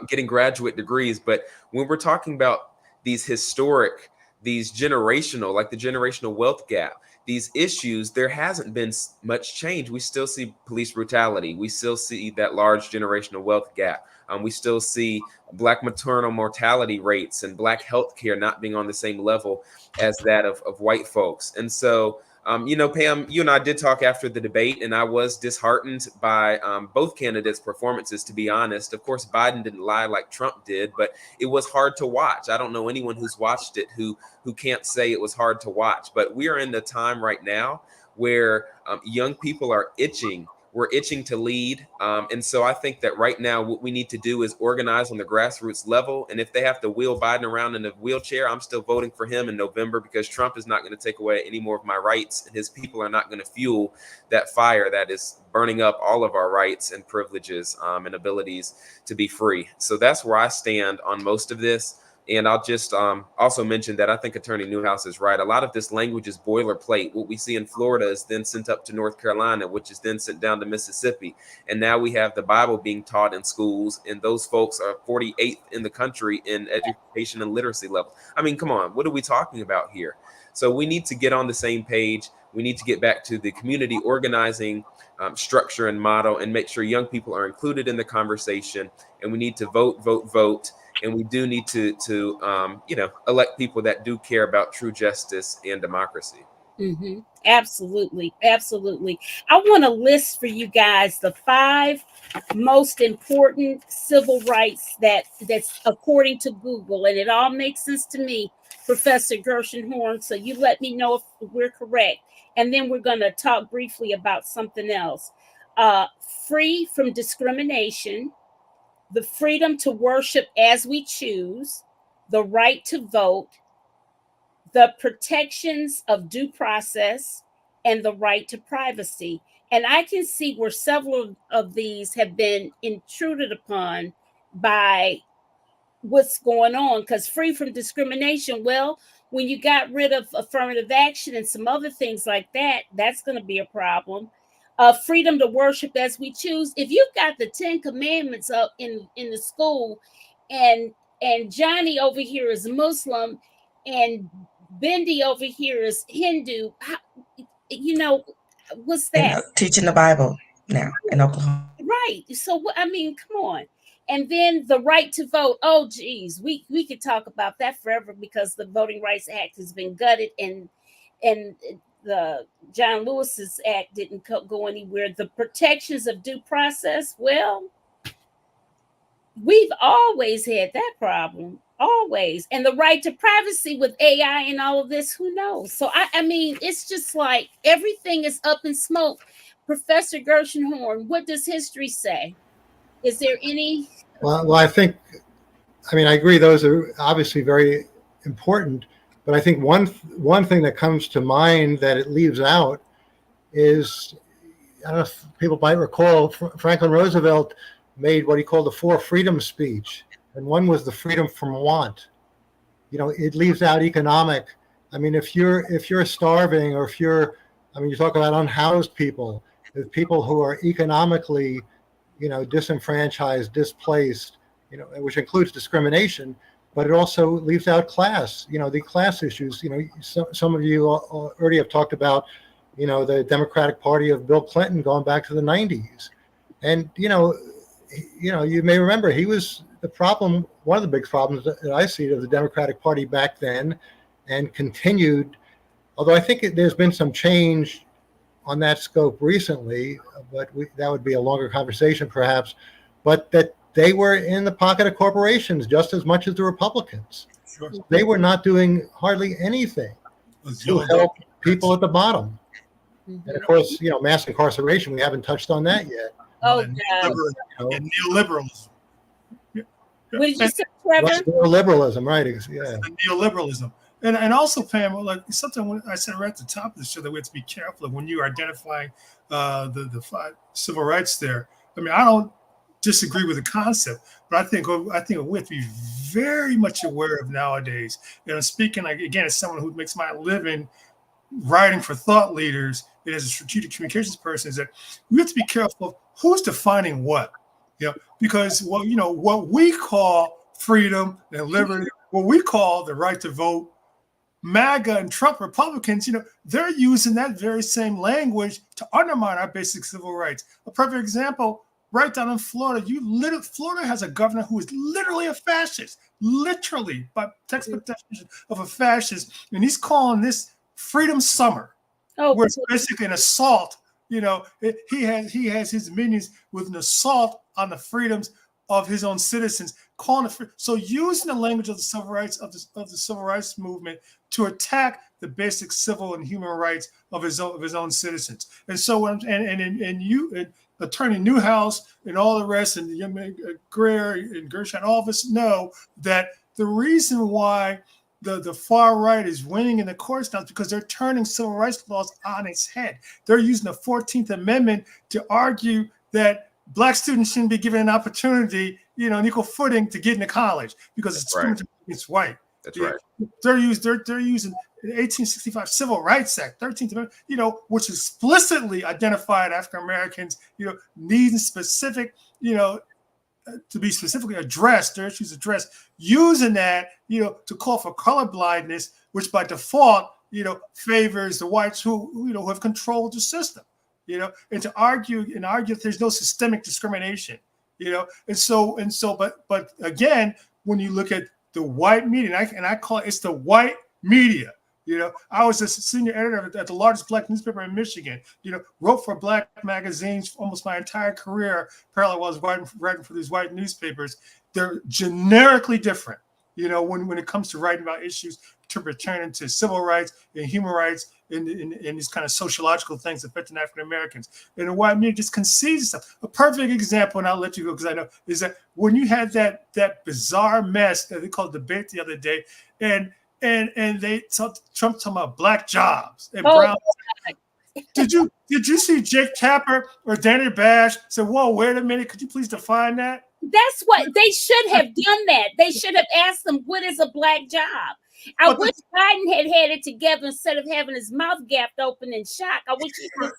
getting graduate degrees. But when we're talking about these historic, these generational, like the generational wealth gap, these issues, there hasn't been much change. We still see police brutality. We still see that large generational wealth gap. We still see Black maternal mortality rates and Black healthcare not being on the same level as that of white folks. And so, Pam, you and I did talk after the debate, and I was disheartened by both candidates' performances, to be honest. Of course, Biden didn't lie like Trump did, but it was hard to watch. I don't know anyone who's watched it who can't say it was hard to watch. But we are in the time right now where young people are itching. We're itching to lead. And so I think that right now what we need to do is organize on the grassroots level. And if they have to wheel Biden around in a wheelchair, I'm still voting for him in November, because Trump is not going to take away any more of my rights. And his people are not going to fuel that fire that is burning up all of our rights and privileges and abilities to be free. So that's where I stand on most of this. And I'll just also mention that I think Attorney Newhouse is right. A lot of this language is boilerplate. What we see in Florida is then sent up to North Carolina, which is then sent down to Mississippi. And now we have the Bible being taught in schools, and those folks are 48th in the country in education and literacy level. I mean, come on, what are we talking about here? So we need to get on the same page. We need to get back to the community organizing structure and model and make sure young people are included in the conversation. And we need to vote. And we do need to elect people that do care about true justice and democracy. Mm-hmm. Absolutely. Absolutely. I want to list for you guys the 5 most important civil rights that's according to Google. And it all makes sense to me, Professor Gershenhorn. So you let me know if we're correct. And then we're going to talk briefly about something else. Free from discrimination, the freedom to worship as we choose, the right to vote, the protections of due process, and the right to privacy. And I can see where several of these have been intruded upon by what's going on, because free from discrimination, well, when you got rid of affirmative action and some other things like that, that's going to be a problem. Freedom to worship as we choose. If you've got the 10 commandments up in the school, and Johnny over here is Muslim, and Bendy over here is Hindu, what's that? Teaching the Bible now in Oklahoma. Right. So, I mean, come on. And then the right to vote. Oh, geez, we could talk about that forever, because the Voting Rights Act has been gutted, and the John Lewis's act didn't go anywhere. The protections of due process, well, we've always had that problem, always. And the right to privacy with AI and all of this, who knows? So I mean, it's just like everything is up in smoke. Professor Gershenhorn, what does history say? Is there any? Well, I mean, I agree. Those are obviously very important, but I think one thing that comes to mind that it leaves out is, I don't know if people might recall, Franklin Roosevelt made what he called the Four Freedoms speech, and one was the freedom from want. It leaves out economic. I mean, if you're starving, or you talk about unhoused people, people who are economically, disenfranchised, displaced, which includes discrimination, but it also leaves out class, the class issues. Some of you already have talked about, the Democratic Party of Bill Clinton going back to the 90s. And, you may remember he was the problem, one of the big problems that I see of the Democratic Party back then, and continued, although I think there's been some change on that scope recently, but that would be a longer conversation perhaps, but that they were in the pocket of corporations just as much as the Republicans. Sure. They were not doing hardly anything to help people at the bottom. And of course, mass incarceration, we haven't touched on that yet. Oh, and God. and neoliberalism. What did you say, Trevor? Neoliberalism, right? Yeah. And neoliberalism. And also, Pam, like something I said right at the top of the show, that we have to be careful of when you're identifying the five civil rights there. I mean, I don't disagree with the concept, but I think we have to be very much aware of nowadays. And I'm speaking, like, again, as someone who makes my living writing for thought leaders and as a strategic communications person, is that we have to be careful of who's defining what. Because what we call freedom and liberty, what we call the right to vote, MAGA and Trump Republicans, they're using that very same language to undermine our basic civil rights. A perfect example, right down in Florida, Florida has a governor who is literally a fascist, literally by textbook definition of a fascist, and he's calling this Freedom Summer, where it's basically an assault. He has his minions with an assault on the freedoms of his own citizens, calling it free. So using the language of the civil rights of the civil rights movement to attack the basic civil and human rights of his own citizens. And so Attorney Newhouse and all the rest, and Greer and Gershon, all of us know that the reason why the far right is winning in the courts now is because they're turning civil rights laws on its head. They're using the 14th Amendment to argue that Black students shouldn't be given an opportunity, an equal footing to get into college because it's discriminatory against white. That's right. They're using the 1865 Civil Rights Act, 13th Amendment, which explicitly identified African Americans, needing specific, to be specifically addressed, their issues addressed, using that, to call for color blindness, which by default, favors the whites who have controlled the system, and to argue that there's no systemic discrimination, but again, when you look at the white media, and I call it's the white media. I was a senior editor at the largest Black newspaper in Michigan. Wrote for Black magazines for almost my entire career. Parallel, while I was writing for these white newspapers. They're generically different. When it comes to writing about issues to return to civil rights and human rights and these kind of sociological things affecting African Americans. And the white media just concedes stuff. A perfect example, and I'll let you go because I know, is that when you had that bizarre mess that they called debate the other day, and Trump talking about black jobs and brown. Did you see Jake Tapper or Danny Bash say, "Whoa, wait a minute, could you please define that?" That's what they should have done. That they should have asked them, "What is a black job?" I wish Biden had it together instead of having his mouth gapped open in shock. I wish he was.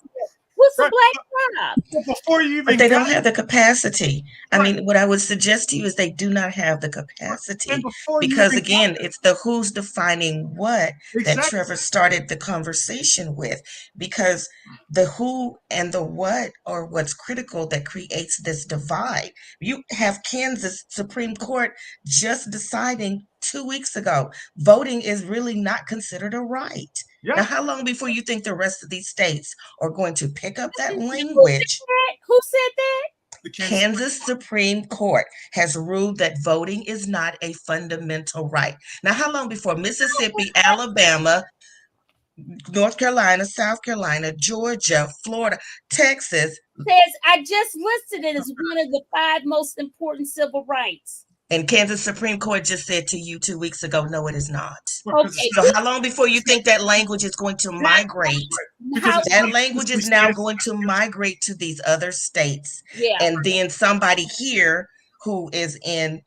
What's a black job? Before you even, but they don't have the capacity. I mean, what I would suggest to you is they do not have the capacity because, again, it's the who's defining what that Trevor started the conversation with. Because the who and the what are what's critical that creates this divide. You have Kansas Supreme Court just deciding 2 weeks ago voting is really not considered a right. Yeah. Now, how long before you think the rest of these states are going to pick up that Who language? said that? Who said that? The Kansas. Kansas Supreme Court has ruled that voting is not a fundamental right. Now, how long before Mississippi, Alabama, North Carolina, South Carolina, Georgia, Florida, Texas, Says I just listed it as one of the 5 most important civil rights. and Kansas Supreme Court just said to you 2 weeks ago, no, it is not. Well, 'cause Okay, it's So not, how long before you think that language is going to migrate? because how? it's That not language is now going to migrate to these other states. Yeah, And then somebody here who is in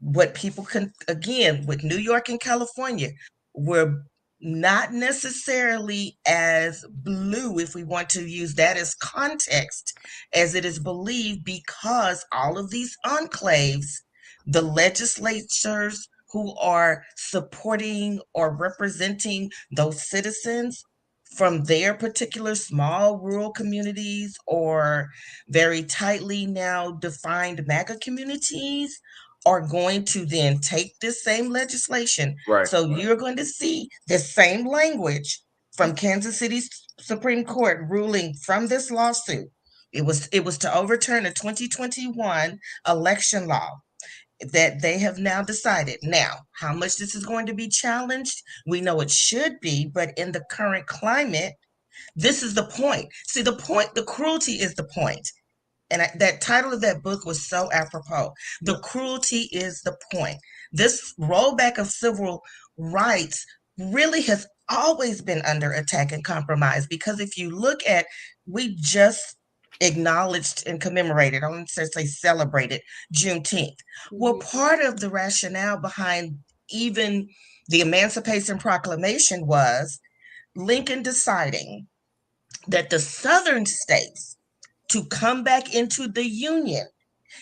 what people can, again, with New York and California, we're not necessarily as blue, if we want to use that as context, as it is believed, because all of these enclaves, the legislatures who are supporting or representing those citizens from their particular small rural communities or very tightly now defined MAGA communities are going to then take this same legislation. Right. So you're going to see the same language from Kansas City's Supreme Court ruling from this lawsuit. It was to overturn a 2021 election law that they have now decided. Now, how much this is going to be challenged, we know it should be, but in the current climate, this is the point. See, the cruelty is the point. And that title of that book was so apropos. The cruelty is the point. This rollback of civil rights really has always been under attack and compromise, because if you look at, we just acknowledged and commemorated, I don't say celebrated, Juneteenth. Well, part of the rationale behind even the Emancipation Proclamation was Lincoln deciding that the Southern states, to come back into the Union,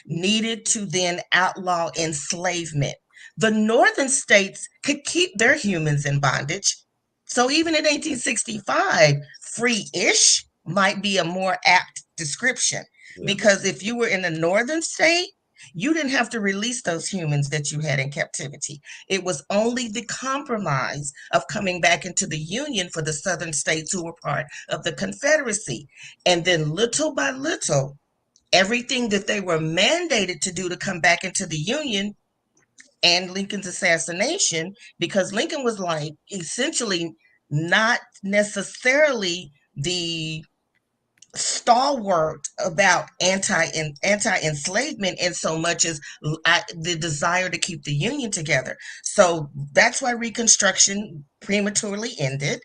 needed to then outlaw enslavement. The Northern states could keep their humans in bondage. So even in 1865, free-ish might be a more apt description. Yeah. Because if you were in a Northern state, you didn't have to release those humans that you had in captivity. It was only the compromise of coming back into the Union for the Southern states who were part of the Confederacy. And then little by little, everything that they were mandated to do to come back into the Union, and Lincoln's assassination, because Lincoln was like essentially not necessarily the stalwart about anti-enslavement in so much as the desire to keep the Union together. So that's why Reconstruction prematurely ended.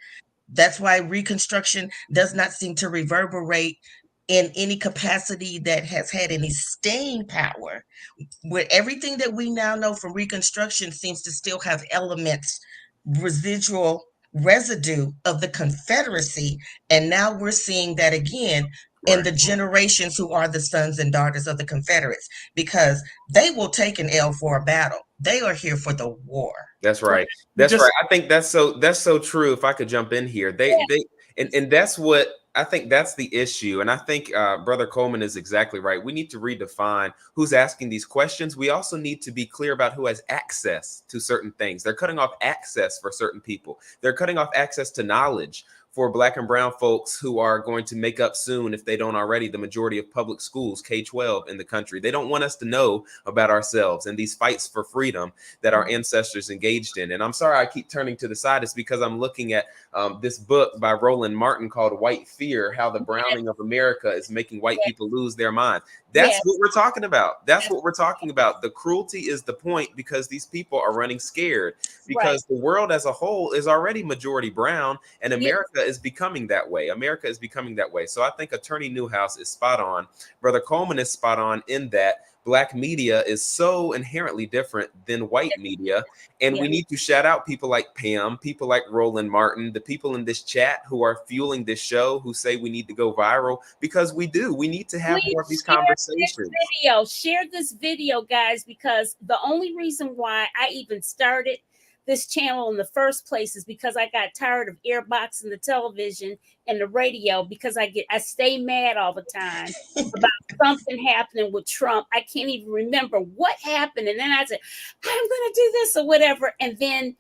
That's why Reconstruction does not seem to reverberate in any capacity that has had any staying power. With everything that we now know from Reconstruction seems to still have elements, residual residue of the Confederacy. And now we're seeing that again in the generations who are the sons and daughters of the Confederates, because they will take an L for a battle. They are here for the war. That's right. That's right. I think that's so true. If I could jump in here, and that's what I think, that's the issue. And I think Brother Coleman is exactly right. We need to redefine who's asking these questions. We also need to be clear about who has access to certain things. They're cutting off access for certain people. They're cutting off access to knowledge for Black and brown folks who are going to make up soon, if they don't already, the majority of public schools, K-12 in the country. They don't want us to know about ourselves and these fights for freedom that our ancestors engaged in. And I'm sorry I keep turning to the side. It's because I'm looking at this book by Roland Martin called White Fear, How the Browning of America is Making White People Lose Their Minds. That's what we're talking about. That's what we're talking about. The cruelty is the point, because these people are running scared, because the world as a whole is already majority brown, and America is becoming that way. America is becoming that way. So I think Attorney Newhouse is spot on. Brother Coleman is spot on in that Black media is so inherently different than white media. And we need to shout out people like Pam, people like Roland Martin, the people in this chat who are fueling this show, who say we need to go viral, because we do. We need to have more of these conversations. Share this video, guys, because the only reason why I even started this channel in the first place is because I got tired of airboxing the television and the radio, because I stay mad all the time about something happening with Trump. I can't even remember what happened. And then I said, I'm going to do this or whatever. And then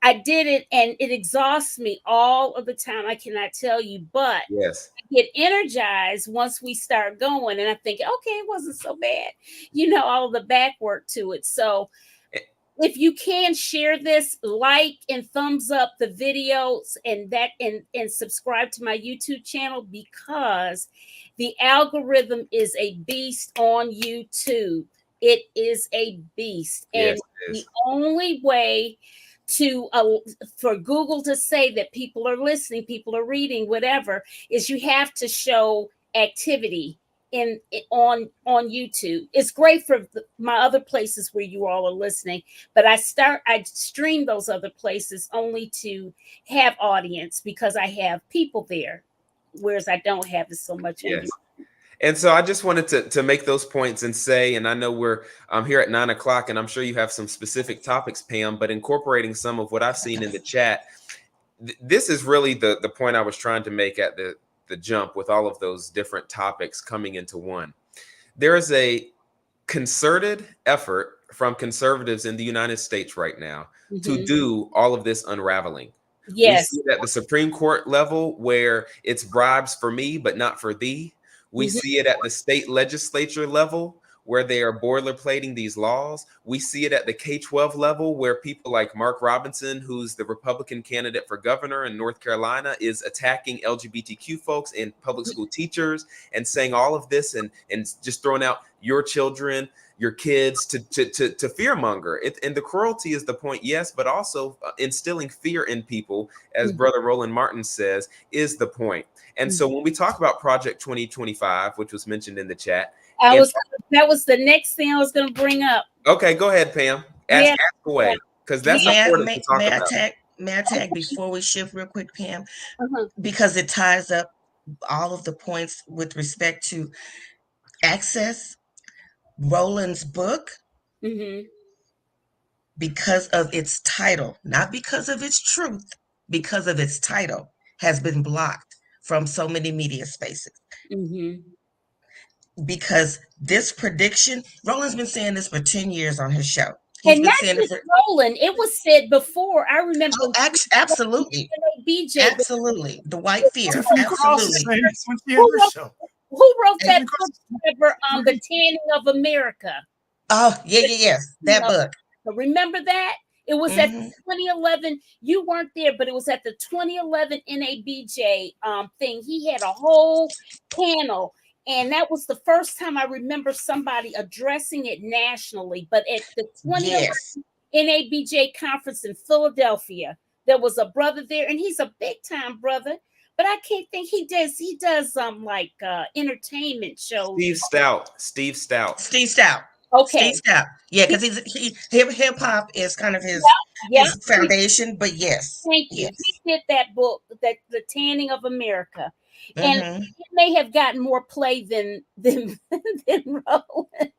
I did it, and it exhausts me all of the time. I cannot tell you, but Yes. I get energized once we start going, and I think, okay, it wasn't so bad. You know, all the back work to it. So if you can share this, like and thumbs up the videos, and subscribe to my YouTube channel, because the algorithm is a beast on YouTube. It is a beast. Yes, And it the is. only way to for Google to say that people are listening, people are reading, whatever, is you have to show activity on YouTube. It's great for my other places where you all are listening, but I stream those other places only to have audience, because I have people there, whereas I don't have it so much on Yes. YouTube. And so I just wanted to make those points and say, and I know we're here at 9 o'clock, and I'm sure you have some specific topics, Pam, but incorporating some of what I've seen in the chat, this is really the point I was trying to make at the jump, with all of those different topics coming into one. There is a concerted effort from conservatives in the United States right now to Mhm. do all of this unraveling. We Yes. see it at the Supreme Court level, where it's bribes for me, but not for thee. We Mhm. see it at the state legislature level, where they are boilerplating these laws. We see it at the K-12 level, where people like Mark Robinson, who's the Republican candidate for governor in North Carolina, is attacking LGBTQ folks and public school teachers, and saying all of this, and just throwing out your children, your kids, to fearmonger. And the cruelty is the point, yes, but also instilling fear in people, as Mhm. Brother Roland Martin says, is the point. And so when we talk about Project 2025, which was mentioned in the chat, and That was the next thing I was going to bring up. okay, go ahead, Pam. Ask away, because that's Yeah. important to talk about. May I tag before we shift real quick, Pam? Uh-huh. Because it ties up all of the points with respect to access. Roland's book, Mhm. because of its title, not because of its truth, because of its title, has been blocked from so many media spaces. Mhm. Because this prediction, Roland's been saying this for 10 years on his show. He's And been not saying it just for Roland, it was said before. I remember absolutely. BJ. Absolutely. The white fear. Tiffany Cross is Absolutely. saying this when she had Who her wrote, show. who wrote that Tiffany Cross. book ever, The Tanning of America? Oh, yes. That book. Remember that? It was at Mhm. 2011. You weren't there, but it was at the 2011 NABJ thing. He had a whole panel, and that was the first time I remember somebody addressing it nationally. But at the 2011 Yes. NABJ conference in Philadelphia, there was a brother there, and he's a big time brother. But I can't think he does like entertainment shows. Steve Stout. Steve Stout. Okay. Steve Stout. Yeah, because hip hop is kind of Yeah. his foundation, but yes. Thank you. Yes. He did that book, that The Tanning of America, and Mm-hmm. it may have gotten more play than than Roland.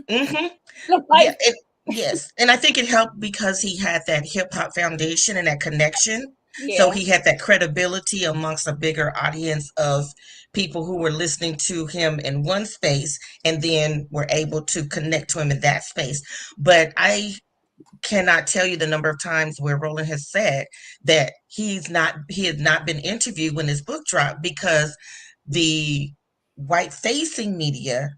Mm-hmm. Like, Yeah. Yes. And I think it helped because he had that hip hop foundation and that connection. So yeah. he had that credibility amongst a bigger audience of people who were listening to him in one space and then were able to connect to him in that space. But I cannot tell you the number of times where Roland has said that he has not been interviewed when his book dropped, because the white facing media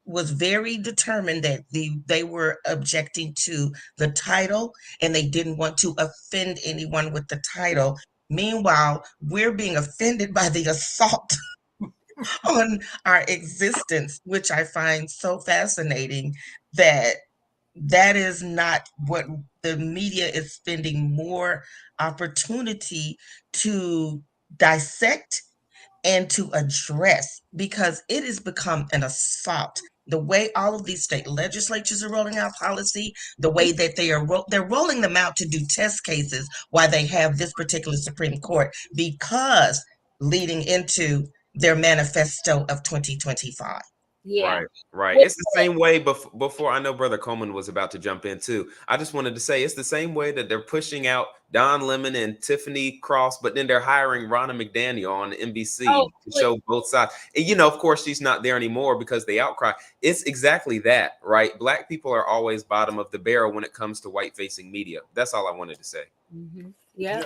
was very determined that they were objecting to the title, and they didn't want to offend anyone with the title. Meanwhile, we're being offended by the assault on our existence, which I find so fascinating, that is not what the media is spending more opportunity to dissect and to address, because it has become an assault. The way all of these state legislatures are rolling out policy, the way that they're rolling them out to do test cases while they have this particular Supreme Court, because leading into their manifesto of 2025. Yeah. Right. Well, It's the same way before I know Brother Coleman was about to jump in too. I just wanted to say it's the same way that they're pushing out Don Lemon and Tiffany Cross, but then they're hiring Ronna McDaniel on oh, NBC to show both sides. And of course, she's not there anymore because they outcry. It's exactly that, right? Black people are always bottom of the barrel when it comes to white facing media. That's all I wanted to say. yeah.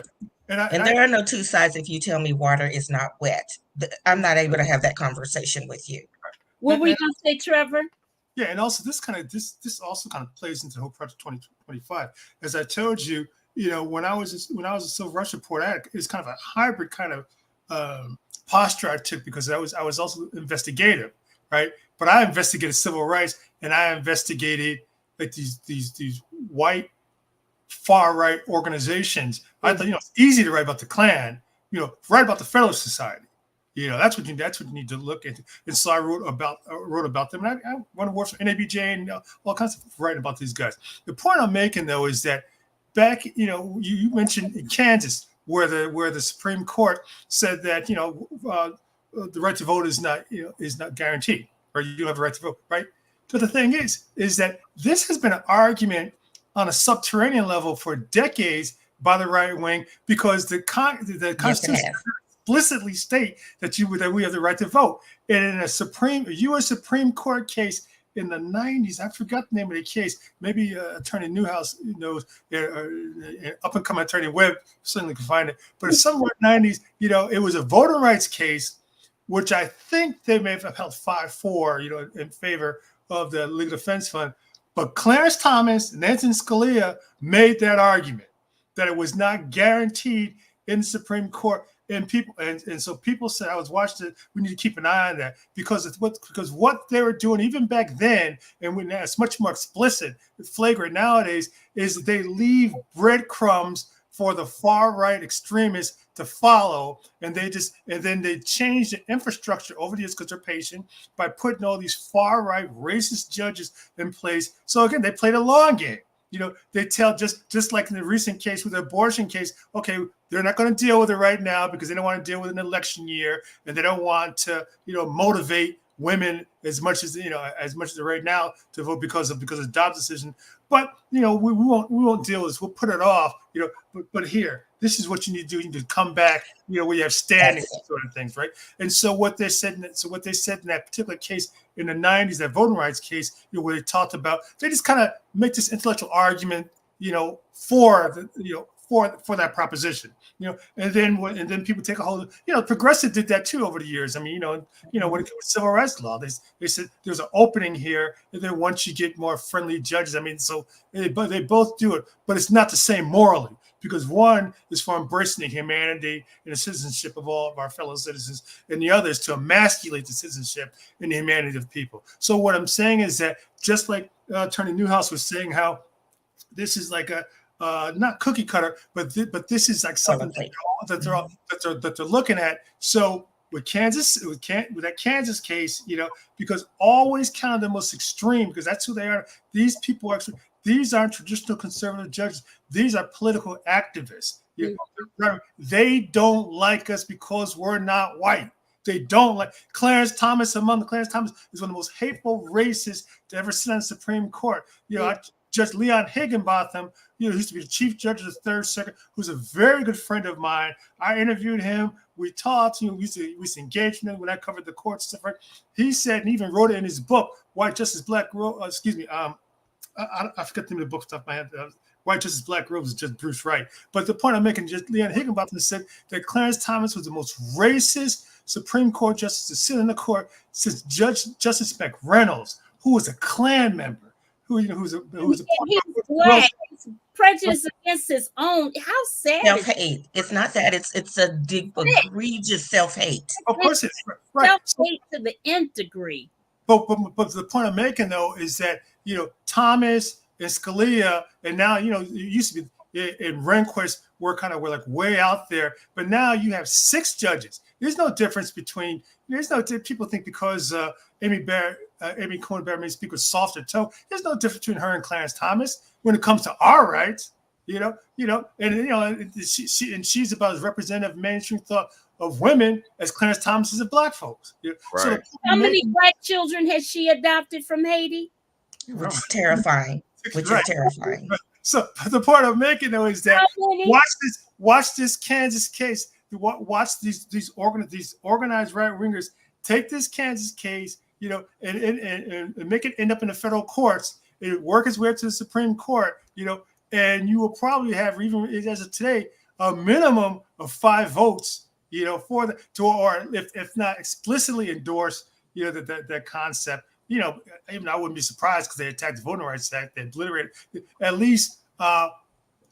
And there are no two sides if you tell me water is not wet. I'm not able to have that conversation with you. What were you going to say, Trevor? Yeah, and also this also kind of plays into the whole project 2025. As I told you, when I was a civil rights reporter, it's kind of a hybrid kind of posture I took because I was also investigative, right? But I investigated civil rights and I investigated like these white far right organizations. I thought it's easy to write about the Klan, write about the Federalist Society. That's what you need to look at. And so I wrote about them. And I went to work for NABJ and all kinds of writing about these guys. The point I'm making though is that back, you mentioned in Kansas where the Supreme Court said that the right to vote is not guaranteed, or you don't have the right to vote, right? But the thing is that this has been an argument on a subterranean level for decades by the right wing because the Constitution explicitly state that we have the right to vote. And in a U.S. Supreme Court case in the 90s, I forgot the name of the case. Maybe Attorney Newhouse knows, up and coming Attorney Webb certainly can find it. But somewhere in the 90s, it was a voting rights case, which I think they may have held 5-4, in favor of the Legal Defense Fund. But Clarence Thomas and Antonin Scalia made that argument that it was not guaranteed in the Supreme Court. And so people said, I was watching it, we need to keep an eye on that because what they were doing even back then, and when it's much more explicit, flagrant nowadays, is that they leave breadcrumbs for the far right extremists to follow, and then they change the infrastructure over the years because they're patient by putting all these far right racist judges in place. So again, they play the long game. They tell just like in the recent case with the abortion case, okay, they're not going to deal with it right now because they don't want to deal with an election year, and they don't want to, motivate women as much as right now to vote because of the Dobbs decision. But we won't deal with this. We'll put it off. But here, this is what you need to do. You need to come back. Where you have standing sort of things, right? And so what they said in that particular case in the 90s, that voting rights case, where they talked about, they just kind of make this intellectual argument, for that proposition, and then people take a hold of, progressive did that too over the years. I mean, when it comes to civil rights law, they said there's an opening here, and then once you get more friendly judges, so they both do it, but it's not the same morally, because one is for embracing the humanity and the citizenship of all of our fellow citizens, and the other is to emasculate the citizenship and the humanity of people. So what I'm saying is that just like Attorney Newhouse was saying, how this is like a not cookie cutter, but this is like something that they're looking at. So with that Kansas case, because always kind of the most extreme, because that's who they are. These people these aren't traditional conservative judges. These are political activists. They don't like us because we're not white. They don't like Clarence Thomas. Clarence Thomas is one of the most hateful racists to ever sit on the Supreme Court. Judge Leon Higginbotham, who used to be the chief judge of the Third Circuit, who's a very good friend of mine. I interviewed him. We talked. We used to engage him when I covered the court stuff. Right? He said, and even wrote it in his book, White Justice, Black Rose. I forget the name of the book off the top of my head. White Justice, Black Rose is just Bruce Wright. But the point I'm making, just Leon Higginbotham said that Clarence Thomas was the most racist Supreme Court justice to sit in the court since Justice McReynolds, who was a Klan member. Who's black, prejudice against his own. How sad! Self-hate. It's not that. It's a deep, egregious self-hate. Of course, it's right. Self-hate to the nth degree. But the point I'm making though is that Thomas and Scalia, and now it used to be in Rehnquist we're like way out there, but now you have 6 judges. There's no difference between. People think because Amy Coney Barrett may speak with softer tone. There's no difference between her and Clarence Thomas when it comes to our rights. And she's about as representative of mainstream thought of women as Clarence Thomas is of black folks. You know? So Right. How many black children has she adopted from Haiti? Which is terrifying. right. So the point I'm making though is that watch this Kansas case. Watch these organized right wingers take this Kansas case, you know, and make it end up in the federal courts. It work its way up to the Supreme Court, you know, and you will probably have, even as of today, a minimum of 5 votes, you know, or if not explicitly endorse, you know, that concept. You know, even I wouldn't be surprised because they attacked the Voting Rights Act, they obliterated, at least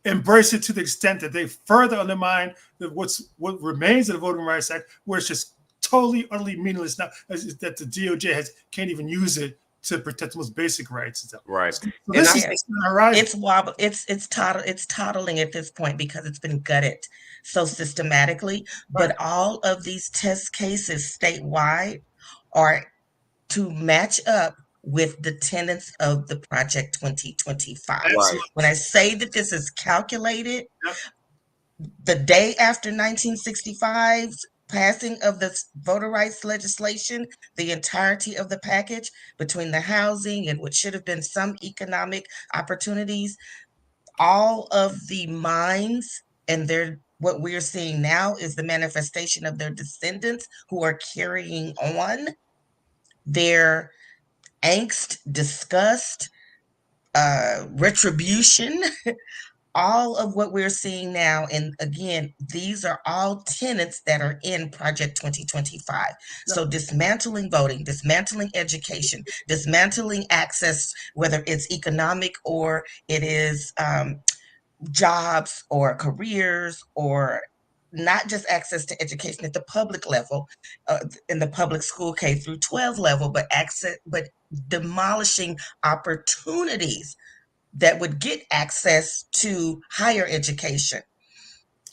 embrace it to the extent that they further undermine what remains of the Voting Rights Act, where it's just totally, utterly meaningless now, that the DOJ can't even use it to protect the most basic rights. Right. So this is it's toddling at this point because it's been gutted so systematically. But all of these test cases statewide are to match up with the tenets of the Project 2025. Right. When I say that this is calculated, the day after 1965's passing of the voter rights legislation, the entirety of the package between the housing and what should have been some economic opportunities, all of the minds and what we're seeing now is the manifestation of their descendants who are carrying on their angst, disgust, retribution, all of what we're seeing now. And again, these are all tenets that are in Project 2025. So dismantling voting, dismantling education, dismantling access, whether it's economic or it is jobs or careers, or not just access to education at the public level, in the public school K through 12 level, but demolishing opportunities that would get access to higher education,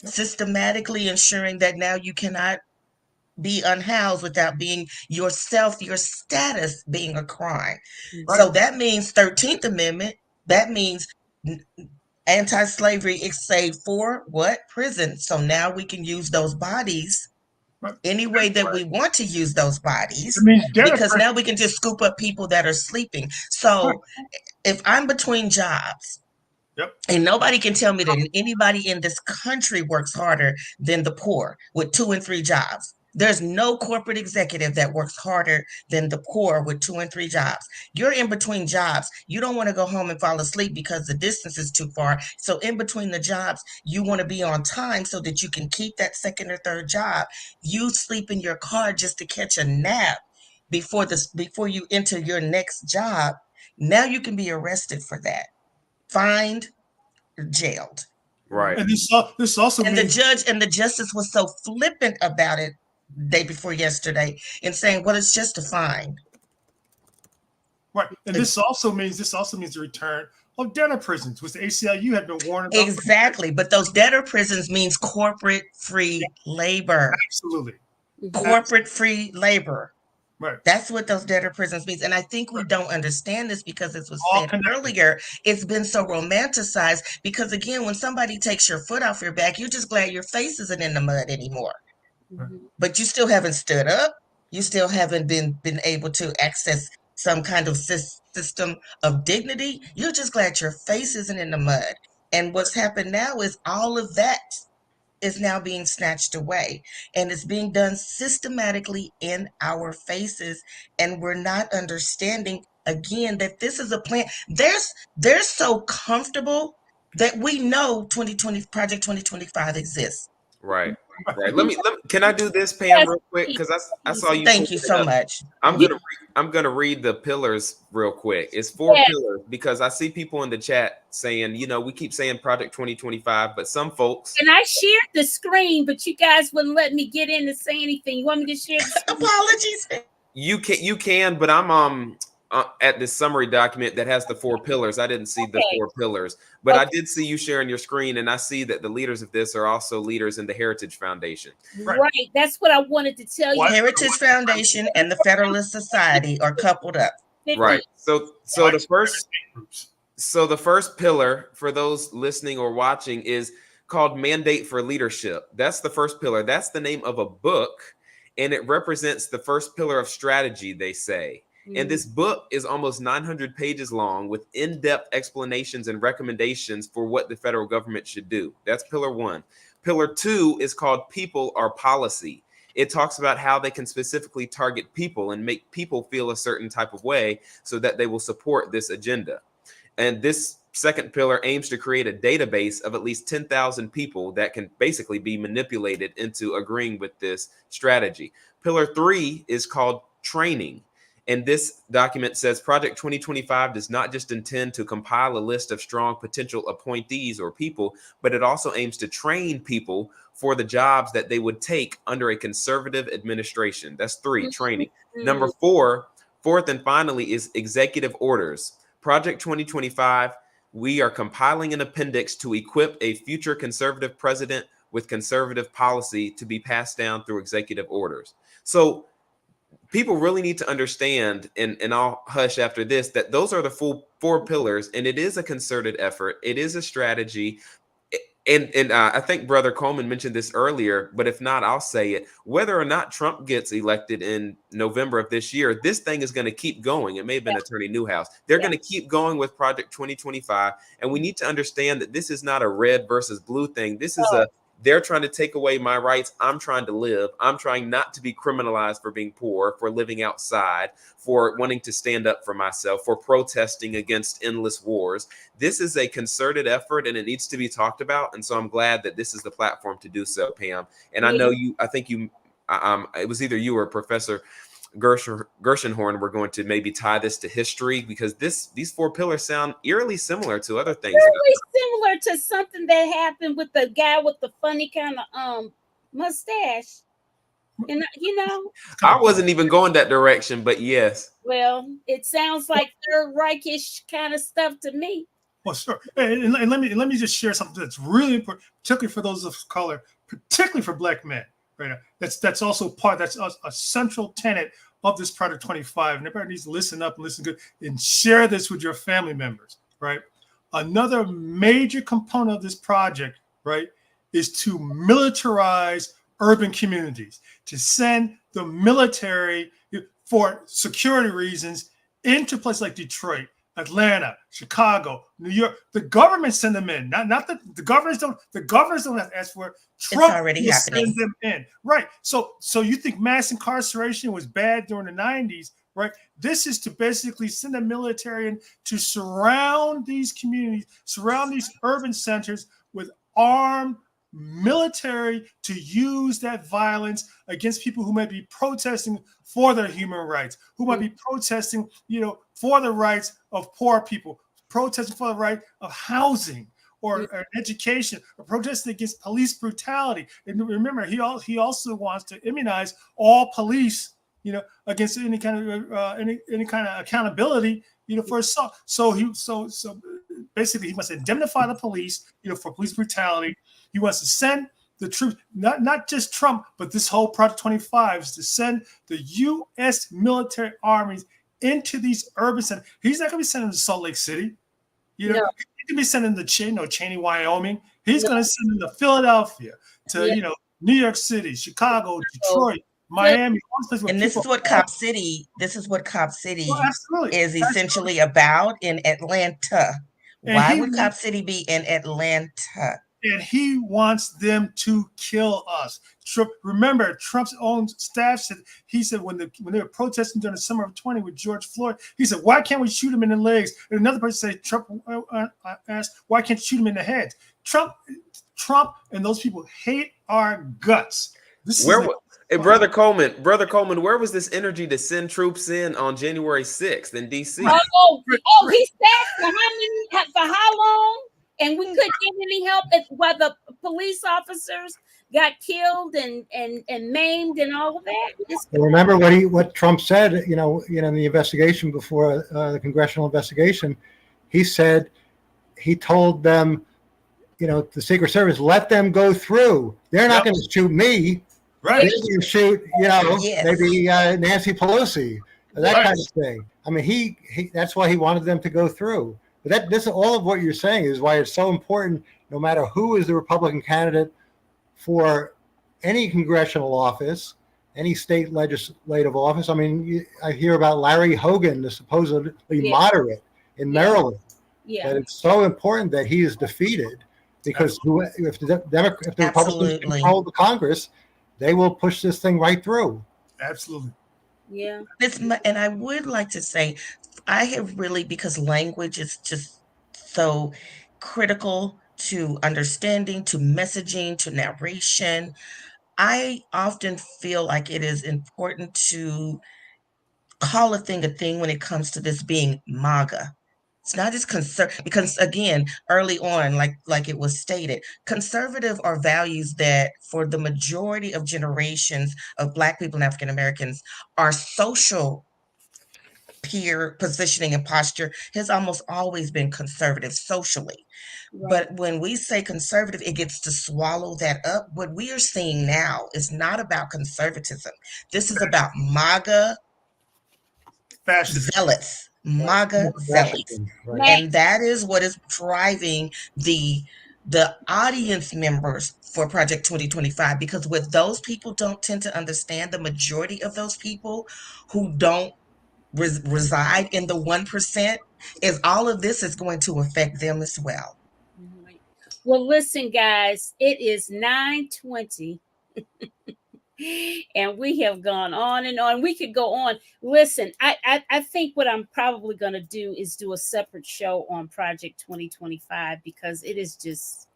systematically ensuring that now you cannot be unhoused without being yourself, your status being a crime. So that means 13th Amendment, that means anti-slavery is saved for what? Prison. So now we can use those bodies any way that we want to use those bodies, because now we can just scoop up people that are sleeping. So if I'm between jobs, and nobody can tell me that anybody in this country works harder than the poor with 2 and 3 jobs. There's no corporate executive that works harder than the poor with 2 and 3 jobs. You're in between jobs. You don't want to go home and fall asleep because the distance is too far. So in between the jobs, you want to be on time so that you can keep that second or third job. You sleep in your car just to catch a nap before you enter your next job. Now you can be arrested for that, fined, jailed. Right. And this also and means the judge and the justice was so flippant about it day before yesterday in saying, well, it's just a fine. Right. And this also means the return of debtor prisons, which the ACLU had been warned about. Exactly. But those debtor prisons means corporate free labor. Absolutely. Corporate free labor. Right. That's what those debtor prisons means. And I think we don't understand this because, as was said earlier, it's been so romanticized because, again, when somebody takes your foot off your back, you're just glad your face isn't in the mud anymore. But you still haven't stood up. You still haven't been able to access some kind of system of dignity. You're just glad your face isn't in the mud. And what's happened now is all of that is now being snatched away, and it's being done systematically in our faces, and we're not understanding again that this is a plan. They're so comfortable that we know Project 2025 exists. Right. Let me can I do this, Pam, real quick, because I saw you. Thank you so much. I'm gonna read the pillars real quick. It's 4 pillars, because I see people in the chat saying, we keep saying Project 2025, but some folks. And I shared the screen, but you guys wouldn't let me get in to say anything. You want me to share the screen? Apologies. You can, but I'm at this summary document that has the 4 pillars. I didn't see the 4 pillars, but I did see you sharing your screen, and I see that the leaders of this are also leaders in the Heritage Foundation. Right. That's what I wanted to tell you. Heritage Foundation and the Federalist Society are coupled up. Right. So the first pillar for those listening or watching is called Mandate for Leadership. That's the first pillar. That's the name of a book, and it represents the first pillar of strategy, they say. And this book is almost 900 pages long with in-depth explanations and recommendations for what the federal government should do. That's pillar one. Pillar two is called People or Policy. It talks about how they can specifically target people and make people feel a certain type of way so that they will support this agenda. And this second pillar aims to create a database of at least 10,000 people that can basically be manipulated into agreeing with this strategy. Pillar three is called Training. And this document says Project 2025 does not just intend to compile a list of strong potential appointees or people, but it also aims to train people for the jobs that they would take under a conservative administration. That's three, training. Number fourth and finally is executive orders. Project 2025, we are compiling an appendix to equip a future conservative president with conservative policy to be passed down through executive orders. So people really need to understand, and I'll hush after this, that those are the full four pillars, and it is a concerted effort. It is a strategy. And I think Brother Coleman mentioned this earlier, but if not, I'll say it. Whether or not Trump gets elected in November of this year, this thing is going to keep going. It may have been Attorney Newhouse. They're going to keep going with Project 2025. And we need to understand that this is not a red versus blue thing. This is they're trying to take away my rights. I'm trying to live. I'm trying not to be criminalized for being poor, for living outside, for wanting to stand up for myself, for protesting against endless wars. This is a concerted effort and it needs to be talked about. And so I'm glad that this is the platform to do so, Pam. And I know it was either you or Professor Gershenhorn were going to maybe tie this to history, because these four pillars sound eerily similar to other things. Eerily similar to something that happened with the guy with the funny kind of mustache. And I wasn't even going that direction, but yes. Well, it sounds like Third Reichish kind of stuff to me. Well, sure. And let me just share something that's really important, particularly for those of color, particularly for Black men. Right. That's also that's a central tenet of this Project 25. And everybody needs to listen up and listen good and share this with your family members. Right. Another major component of this project, right, is to militarize urban communities, to send the military for security reasons into places like Detroit, Atlanta, Chicago, New York. The government send them in. Not the governors don't. The governors don't have to ask for it. Trump it's already happening. Send them in. Right. So you think mass incarceration was bad during the 90s, right? This is to basically send the military in to surround these communities, surround these urban centers with armed military to use that violence against people who might be protesting for their human rights, who might be protesting, for the rights of poor people, protesting for the right of housing or education, or protesting against police brutality. And remember, he also wants to immunize all police, against any kind of accountability, for assault. So basically he must indemnify the police, for police brutality. He wants to send the troops, not just Trump, but this whole Project 25 is to send the U.S. military armies into these urban centers. He's not going to be sending them to Salt Lake City. He can be sending them to Cheney, Wyoming. He's going to send them to Philadelphia, to New York City, Chicago, Detroit, Miami. And this is what Cop City is essentially about in Atlanta. Why would Cop City be in Atlanta? And he wants them to kill us. Remember, Trump's own staff said when they were protesting during the summer of 20 with George Floyd, he said, "Why can't we shoot him in the legs?" And another person said, Trump asked, "Why can't you shoot him in the head?" Trump and those people hate our guts. Brother Coleman, where was this energy to send troops in on January 6th in D.C.? He said for how long? And we couldn't get any help while the police officers got killed and maimed and all of that. Remember what Trump said, in the investigation before the congressional investigation. He said he told them, the Secret Service, let them go through. They're not going to shoot me. Right. They're going to shoot, maybe Nancy Pelosi, that kind of thing. I mean, he that's why he wanted them to go through. But this all of what you're saying is why it's so important, no matter who is the Republican candidate for any congressional office, any state legislative office. I mean, I hear about Larry Hogan, the supposedly moderate in Maryland. Yeah. But it's so important that he is defeated, because if the Republicans control the Congress, they will push this thing right through. Absolutely. Yeah. And I would like to say, I have really, because language is just so critical to understanding, to messaging, to narration, I often feel like it is important to call a thing when it comes to this being MAGA. It's not just because again, early on, like it was stated, conservative are values that for the majority of generations of Black people and African Americans, our social peer positioning and posture has almost always been conservative socially. Right. But when we say conservative, it gets to swallow that up. What we are seeing now is not about conservatism. This is about MAGA zealots. MAGA zealots. Right. And that is what is driving the audience members for Project 2025, because what those people don't tend to understand, the majority of those people who don't reside in the 1%, is all of this is going to affect them as well. Well, listen, guys, it is 9:20. And we have gone on and on. We could go on. Listen, I think what I'm probably going to do is do a separate show on Project 2025, because it is just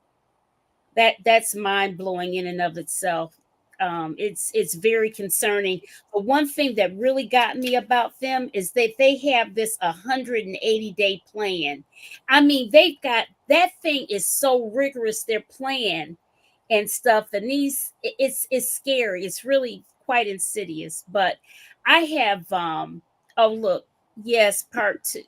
that's mind blowing in and of itself. It's very concerning. But one thing that really got me about them is that they have this 180-day plan. I mean, they've got that thing is so rigorous, their plan and stuff. And it's scary. It's really quite insidious. But I have oh look, yes, part two.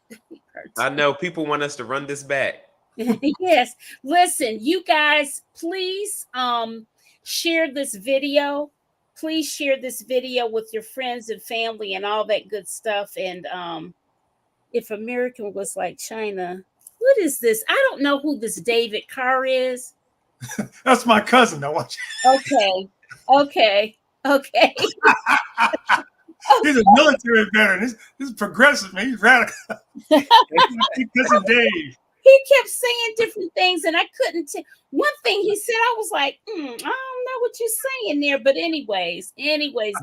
I know people want us to run this back. Yes. Listen, you guys, please share this video. Please share this video with your friends and family and all that good stuff. And if America was like China, what is this? I don't know who this David Carr is. That's my cousin. Now watch. Okay. He's a military veteran. This is progressive, man. He's radical. Cousin Dave. He kept saying different things, and I couldn't tell. One thing he said, I was like, I don't know what you're saying there. But anyways.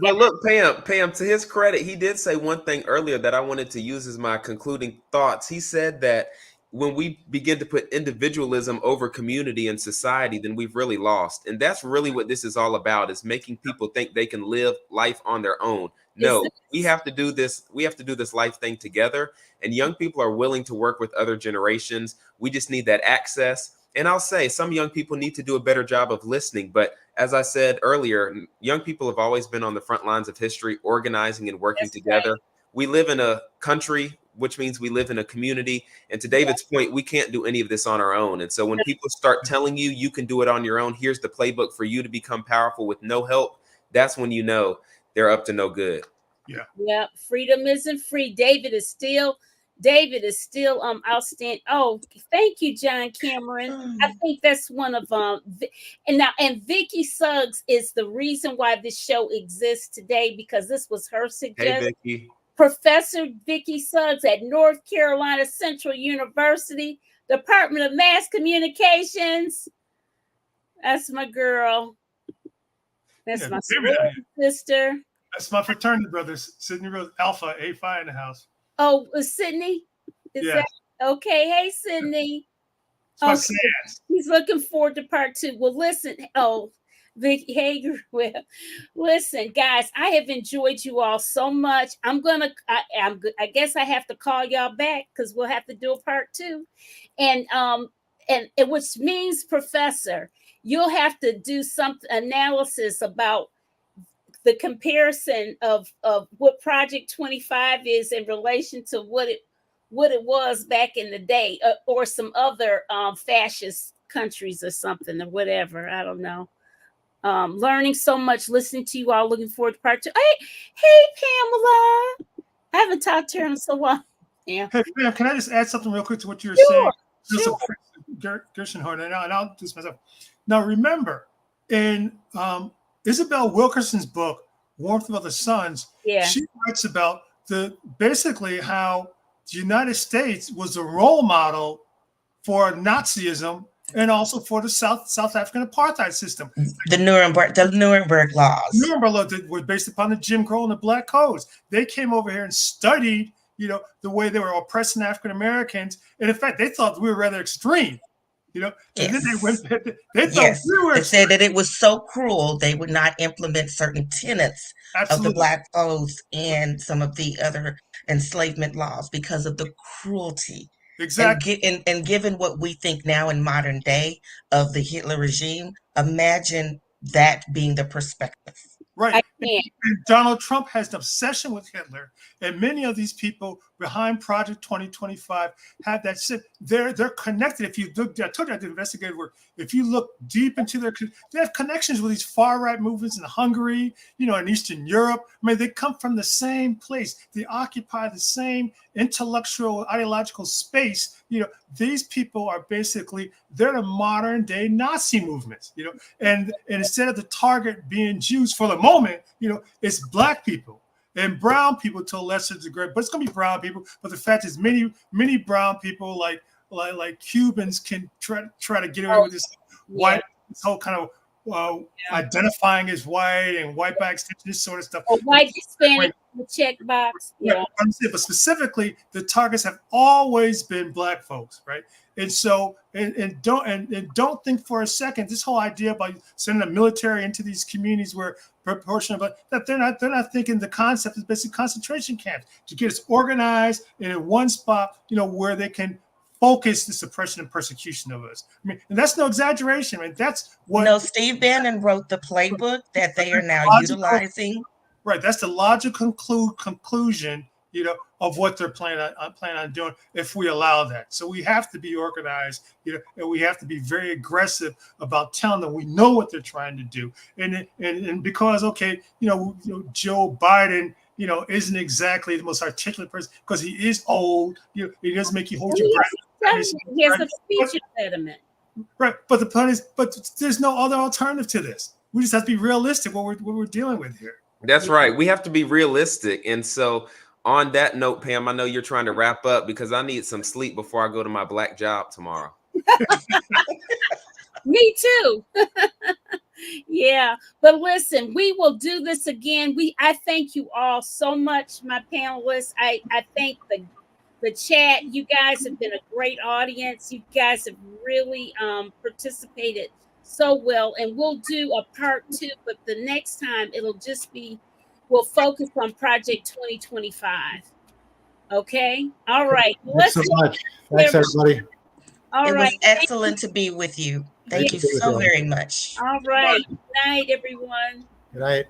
But look, Pam, to his credit, he did say one thing earlier that I wanted to use as my concluding thoughts. He said that when we begin to put individualism over community and society, then we've really lost. And that's really what this is all about, is making people think they can live life on their own. No, we have to do this. We have to do this life thing together. And young people are willing to work with other generations. We just need that access. And I'll say some young people need to do a better job of listening. But as I said earlier, young people have always been on the front lines of history, organizing and working together. Right. We live in a country, which means we live in a community. And to David's point, we can't do any of this on our own. And so when people start telling you, you can do it on your own, here's the playbook for you to become powerful with no help, that's when you know they're up to no good. Yeah. Freedom isn't free. David is still outstanding. Oh, thank you, John Cameron. I think that's one of and Vicky Suggs is the reason why this show exists today, because this was her suggestion. Hey, Vicky. Professor Vicky Suggs at North Carolina Central University, Department of Mass Communications. That's my girl. That's my sister. That's my fraternity brothers, Sydney Rose, Alpha, A Phi in the house. Oh, Sydney? That okay? Hey, Sydney. He's looking forward to part 2. Well, listen. Oh, Vicky Hager. Well, listen, guys. I have enjoyed you all so much. I guess I have to call y'all back, because we'll have to do a part 2, and which means, Professor, you'll have to do some analysis about the comparison of what Project 25 is in relation to what it was back in the day, or some other fascist countries or something, or whatever. I don't know. Learning so much, listening to you all. Looking forward to part 2. Hey, Pamela. I haven't talked to her in so long. Yeah. Hey, ma'am, can I just add something real quick to what you were Sure. saying? Joseph Gershenhorn, and I'll do this myself. Now, remember, in Isabel Wilkerson's book, Warmth of Other Suns, Yeah. she writes about basically how the United States was a role model for Nazism and also for the South African apartheid system. The Nuremberg laws. Nuremberg laws that were based upon the Jim Crow and the Black Codes. They came over here and studied, the way they were oppressing African Americans, and in fact, they thought we were rather extreme. And then they thought we were. They said that it was so cruel they would not implement certain tenets of the Black Codes and some of the other enslavement laws because of the cruelty. Exactly. And given what we think now in modern day of the Hitler regime, imagine that being the perspective. Right. And Donald Trump has an obsession with Hitler, and many of these people behind Project 2025 have that shit. They're connected. If you look, I told you I did investigative work. If you look deep into they have connections with these far right movements in Hungary, in Eastern Europe. I mean, they come from the same place. They occupy the same intellectual, ideological space. These people are basically, they're the modern day Nazi movements. And instead of the target being Jews for the moment, it's Black people and brown people to a lesser degree, but it's going to be brown people. But the fact is, many brown people like Cubans can try to get away with this white, this whole kind of identifying as white and white by extension, this sort of stuff. White Hispanic checkbox. Yeah. But specifically, the targets have always been Black folks, right? And so, and don't think for a second this whole idea about sending the military into these communities where proportion of that they're not thinking the concept is basically concentration camps to get us organized and in one spot, where they can focus the suppression and persecution of us. I mean, and that's no exaggeration. I mean, that's what. No, Steve Bannon wrote the playbook that they are now utilizing. Right, that's the logical conclusion, of what they're planning on doing if we allow that. So we have to be organized, and we have to be very aggressive about telling them we know what they're trying to do. And because Joe Biden, isn't exactly the most articulate person because he is old. He doesn't make you hold your breath. He has a speech impediment. Right, but the point is, there's no other alternative to this. We just have to be realistic what we're dealing with here. That's right. We have to be realistic. And so on that note, Pam, I know you're trying to wrap up because I need some sleep before I go to my Black job tomorrow. Me too. Yeah. But listen, we will do this again. I thank you all so much, my panelists. I thank the chat. You guys have been a great audience. You guys have really participated so well, and we'll do a part 2, but the next time we'll focus on Project 2025. Okay. All right. Thanks so much. Thanks, everybody. All right. It was excellent to be with you. Thank you so very much. All right. Good night, everyone. Good night.